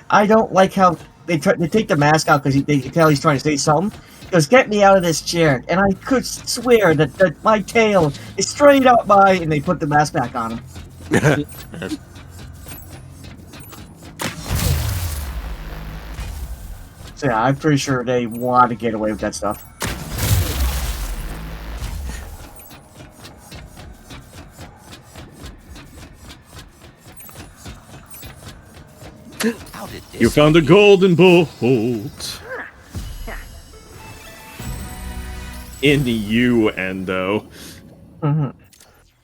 "I don't like how they take the mask out because they can tell he's trying to say something." He goes, "Get me out of this chair," and I could swear that my tail is straight up my. And they put the mask back on him. So yeah, I'm pretty sure they want to get away with that stuff. You found a golden bolt. Innuendo. Mm-hmm.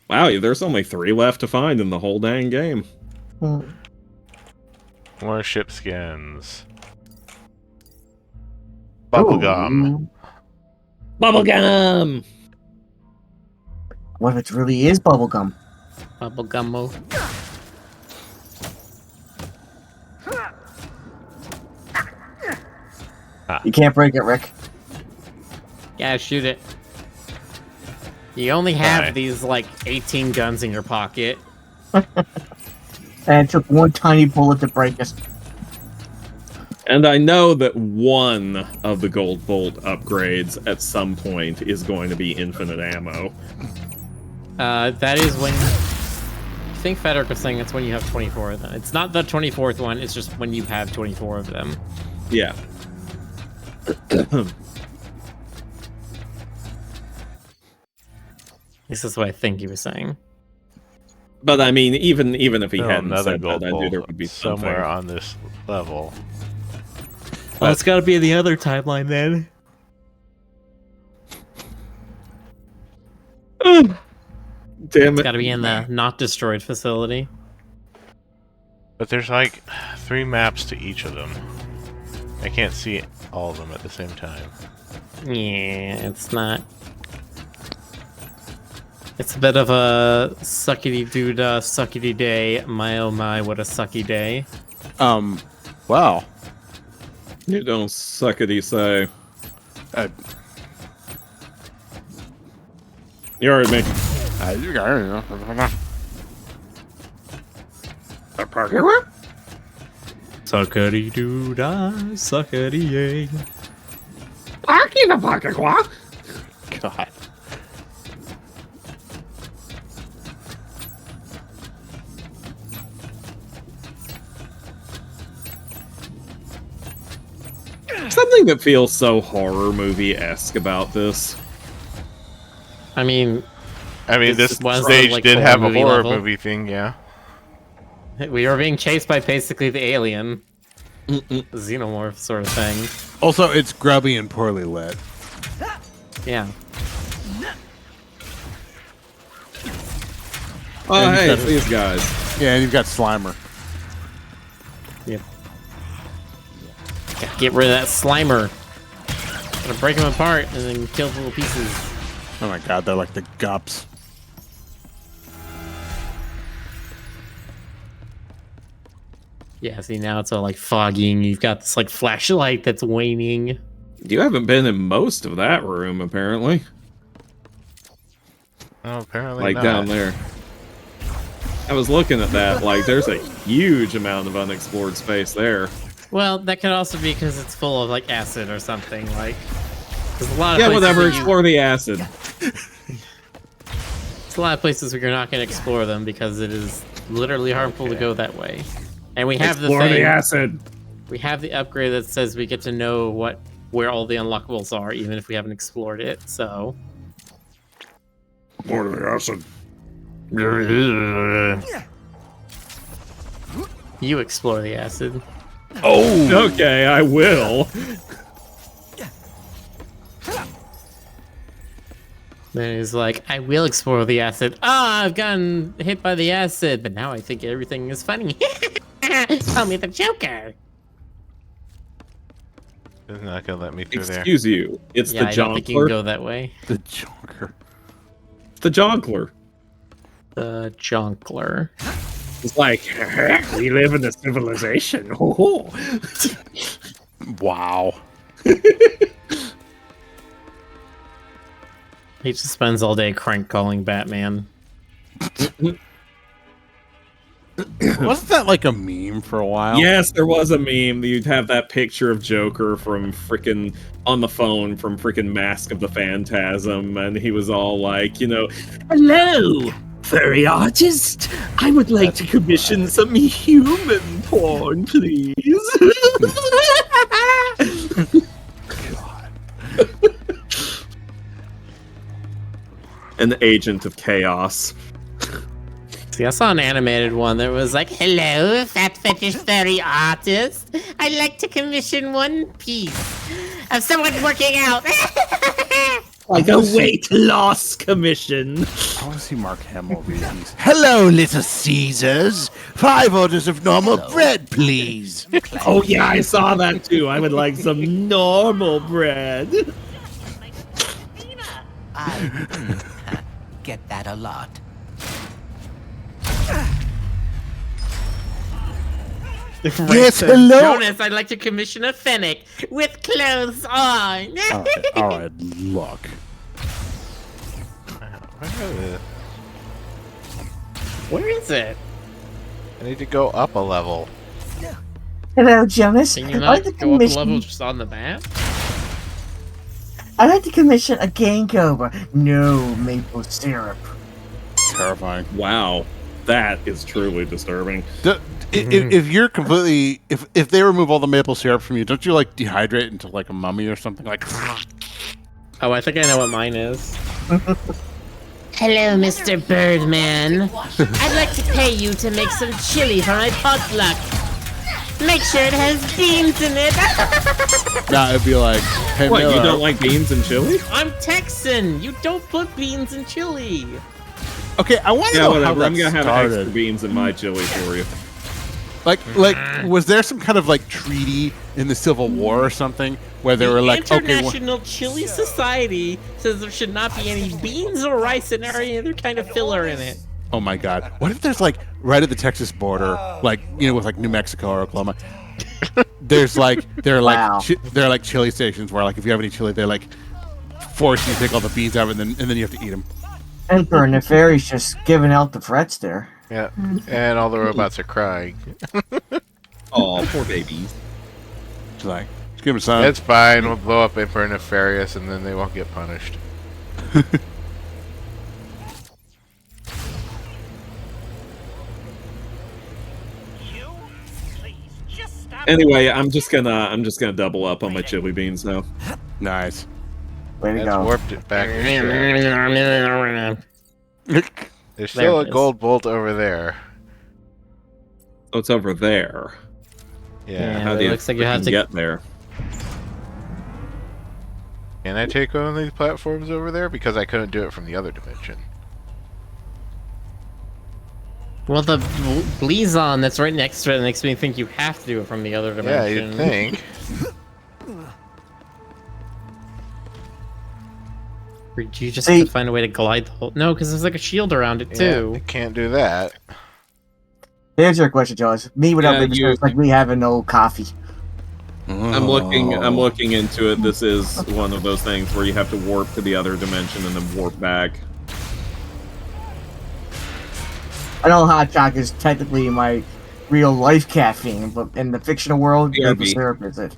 Wow, there's only 3 left to find in the whole dang game. More ship skins. Bubblegum. Bubblegum! What if it really is bubblegum? Bubblegummo. You can't break it, Rick. Yeah, shoot it. You only have these, like, 18 guns in your pocket. And it took one tiny bullet to break us. And I know that one of the gold bolt upgrades at some point is going to be infinite ammo. That is when... I think Federic was saying that's when you have 24 of them. It's not the 24th one, it's just when you have 24 of them. Yeah. This is what I think he was saying. But I mean, even if he Still hadn't another said gold that, I knew bolt there would be somewhere something. on this level. Well, it's gotta be in the other timeline then. Damn It's it. gotta be in the not destroyed facility. But there's like 3 maps to each of them. I can't see all of them at the same time. Yeah, it's not. It's a bit of a suckity dude, suckity day. My oh my, what a sucky day. Wow. You don't suckity say. You heard me. You got it. Suckity doo dah, suckity yay. God. Something that feels so horror movie-esque about this. I mean, this was stage like did horror have a movie horror level. movie thing, yeah. We were being chased by basically the alien. Xenomorph sort of thing. Also, it's grubby and poorly lit. Yeah. Oh, And hey, you've it's got- these guys. Yeah, and you've got Slimer. Yep. Gotta get rid of that Slimer. Gotta break him apart and then kill the little pieces. Oh my god, they're like the gups. Yeah, see, now it's all like fogging. You've got this like flashlight that's waning. You haven't been in most of that room, apparently. Oh, apparently Like not. down there. I was looking at that, like, there's a huge amount of unexplored space there. Well, that could also be because it's full of like acid or something. Like, there's a lot of Yeah, places whatever, that explore the acid. There's a lot of places where you're not going to explore them because it is literally harmful to go that way. And we have Explore the acid. We have the upgrade that says we get to know where all the unlockables are, even if we haven't explored it. So. Explore the acid. You explore the acid. Oh! Okay, I will. Then he's like, I will explore the acid. Ah, I've gotten hit by the acid, but now I think everything is funny. Call me the Joker. It's not gonna let me through there. Excuse you, it's Yeah, the I don't think you can Jonkler. go that way. The Joker. The Jonkler. The Jonkler. It's like, we live in a civilization. Wow. He just spends all day crank calling Batman. Wasn't that like a meme for a while? Yes, there was a meme. You'd have that picture of Joker from frickin' on the phone from frickin' Mask of the Phantasm, and he was all like, you know, hello, furry artist. I would like to commission some human porn, please. An agent of chaos. See, I saw an animated one that was like, hello, fat fetish fairy artist. I'd like to commission one piece of someone working out. Like a weight loss commission. I want to see Mark Hamill read these. Hello, little Caesars. 5 orders of normal bread, please. Oh yeah, I saw that too. I would like some normal bread. I get that a lot. Yes, hello. Jonas, I'd like to commission a fennec with clothes on. All right, look. Where is it? I need to go up a level. Hello, Jonas. Can you I'd not like to go up a commission. level just on the map? I'd like to commission a gank over. No maple syrup. Terrifying. Wow, that is truly disturbing. If you're completely, if they remove all the maple syrup from you, don't you like dehydrate into like a mummy or something? Like, Oh, I think I know what mine is. Hello, Mr. Birdman. I'd like to pay you to make some chili for my potluck. Make sure it has beans in it. nah, it'd be like, hey, What, you Miller, don't like beans and chili? I'm Texan. You don't put beans in chili. Okay, I want to Yeah, know whatever. how that I'm gonna have started. extra beans in my chili for you. Like, was there some kind of like treaty in the Civil War or something where they were like, okay, International Chili Society says there should not be any beans or rice or any other kind of filler in it. oh my God, what if there's like right at the Texas border, like with like New Mexico or Oklahoma, there's like there are like Wow. there are like chili stations where like if you have any chili, they like force you to take all the beans out and then you have to eat them. Emperor Nefarious just giving out the threats there. Yeah, and all the robots are crying. Oh, poor babies. It's like, just give him some. It's fine. We'll blow up Emperor Nefarious, and then they won't get punished. Anyway, I'm just gonna double up on my chili beans now. Nice. Way to That's go. warped it back. There's still There a it is. gold bolt over there. Oh, it's over there. Yeah. How it do you looks like you have freaking to get there? Can I take one of these platforms over there? Because I couldn't do it from the other dimension. Well, the Blizon that's right next to it makes me think you have to do it from the other Yeah, dimension. you'd think. Or do you just See- have to find a way to glide the whole... No, because there's like a shield around it, Yeah, too. you can't do that. Here's your question, Joyce. Me without Yeah, baby you- it's like me having no coffee. I'm looking into it. This is one of those things where you have to warp to the other dimension and then warp back. I know hot chocolate is technically my real life caffeine, but in the fictional world, BRB. maple syrup is it.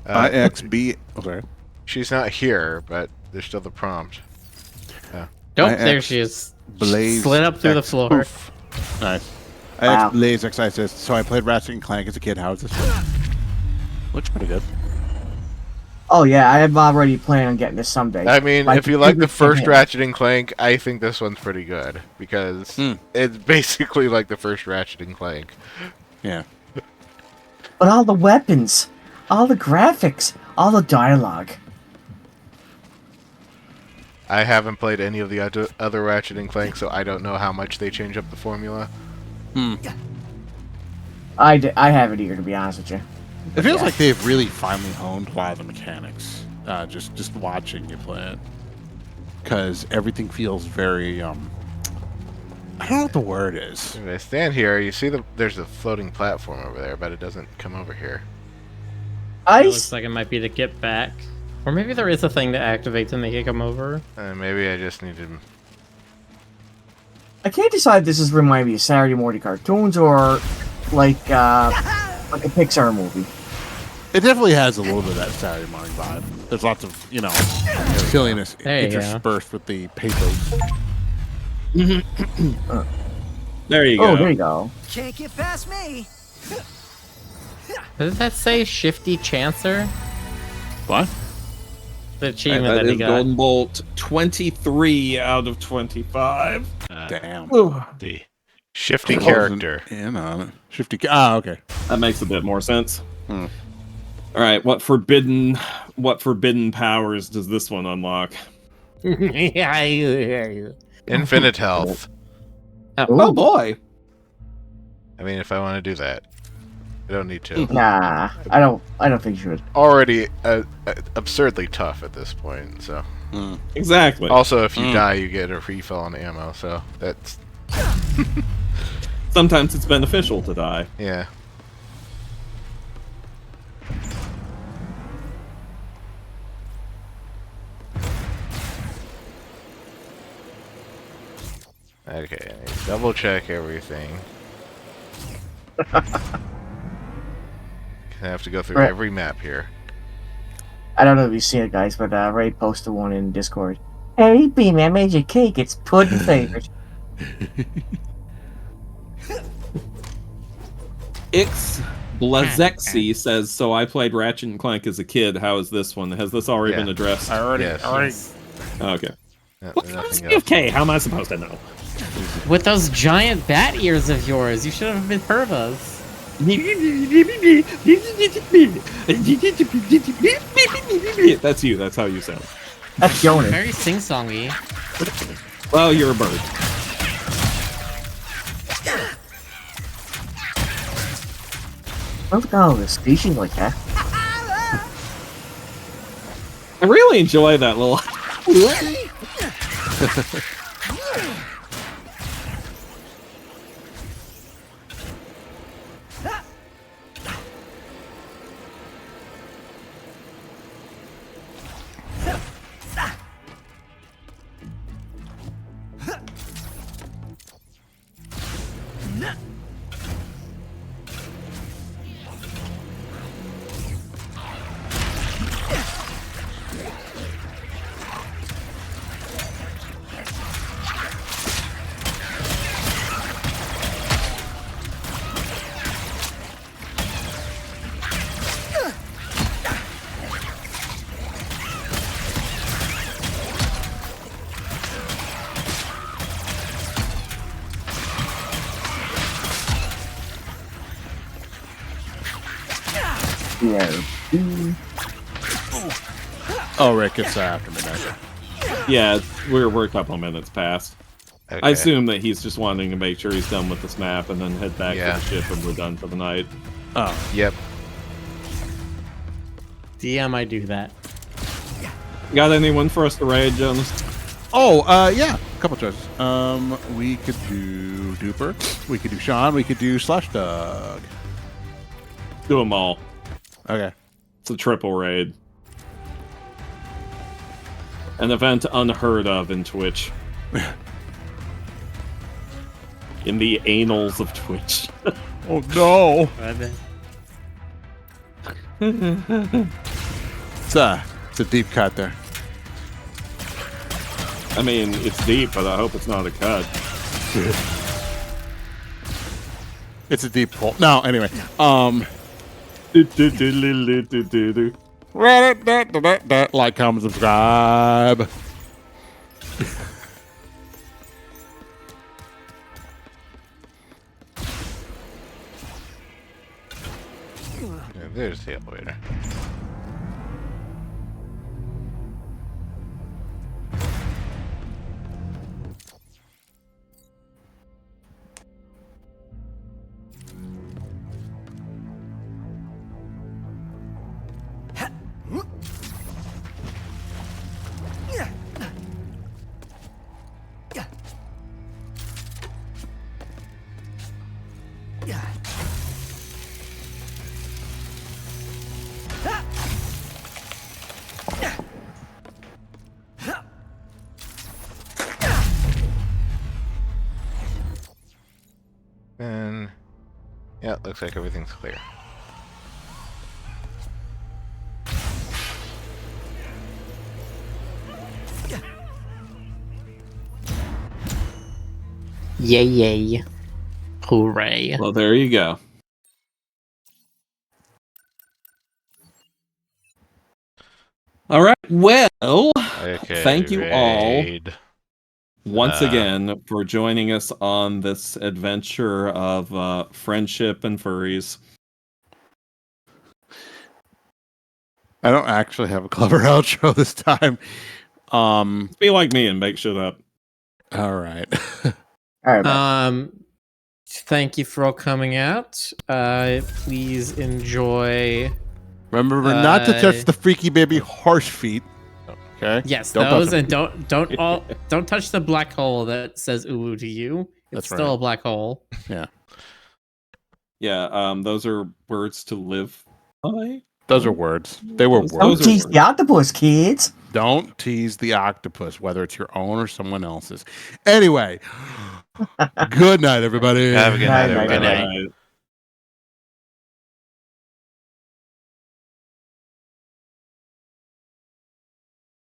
IXB. Oh, sorry. She's not here, but there's still the prompt. Oh, I there X she is. Blaze Slid up through the X floor. poof. Nice. Wow. Blaze X says, so I played Ratchet and Clank as a kid. How is this one? Looks pretty good. Oh yeah, I am already planning on getting this someday. I mean, Like, if you like the first hit. Ratchet and Clank, I think this one's pretty good because it's basically like the first Ratchet and Clank. Yeah. But all the weapons, all the graphics, all the dialogue. I haven't played any of the other Ratchet and Clank, so I don't know how much they change up the formula. I have it here, to be honest with you. It feels like they've really finally honed a lot of the mechanics. Just watching you play it, because everything feels very I don't know what the word is. If I stand here, you see there's a floating platform over there, but it doesn't come over here. It looks like it might be to get back. Or maybe there is a thing that activates and they can come over. Maybe I just need to... I can't decide if this is reminding me of Saturday morning cartoons or like a Pixar movie. It definitely has a little bit of that Saturday morning vibe. There's lots of, silliness There you go. interspersed with the pathos. There you go. Oh, there you go. Can't get past me. Does that say Shifty Chancer? What? The achievement That that he is got. Golden Bolt 23 out of 25. Damn. The shifty character. In on it. Shifty. Okay. That makes a bit more sense. Hmm. All right, what forbidden powers does this one unlock? Infinite health. Oh boy. I mean, if I want to do that. I don't need to. Nah, I don't think you should. Already absurdly tough at this point, so... Exactly. Also, if you die, you get a refill on ammo, so that's... Sometimes it's beneficial to die. Yeah. Okay, double check everything. I have to go through Right. every map here. I don't know if you've seen it, guys, but Ray posted one in Discord. Hey, Beam, I made you cake. It's pudding flavored. Ix Blazexi says, so I played Ratchet and Clank as a kid. How is this one? Has this already been addressed? Yes. Okay. Yeah, What nothing else. Okay, how am I supposed to know? With those giant bat ears of yours, you should have been heard us. That's you. That's how you sound. That's Jonas. Very sing-songy. Well, you're a bird. Look at all the species like that. I really enjoy that little. BRB. Oh, Rick, it's after midnight. Yeah, we're a couple of minutes past. Okay. I assume that he's just wanting to make sure he's done with this map and then head back Yeah. to the ship and we're done for the night. Oh, Yep. DM, I do that. Got anyone for us to raid, Jonas? oh, yeah, a couple choices. We could do Duper. We could do Sean. We could do Slush Dog. Do them all. Okay. It's a triple raid. An event unheard of in Twitch. In the annals of Twitch. Oh no! It's a deep cut there. I mean, it's deep, but I hope it's not a cut. It's a deep hole. No, anyway. Like, comment, subscribe. Yeah, there's the elevator. And yeah, looks like everything's clear. Yay, yay. Hooray. Well, there you go. All right. Well, Okay, thank you all raid. once again for joining us on this adventure of friendship and furries. I don't actually have a clever outro this time. Be like me and make shit up. All right. All right. Thank you for all coming out. Please enjoy. Remember not to touch the freaky baby horse feet. Okay. Yes, Don't those, touch and don't touch the black hole that says "ooh" to you. It's That's still right. a black hole. Yeah. Yeah, those are words to live by. Those are words. They were words. Don't tease the octopus, kids. Don't tease the octopus, whether it's your own or someone else's. Anyway, good night, everybody. Have a good night, Night, night, everybody. night. Right.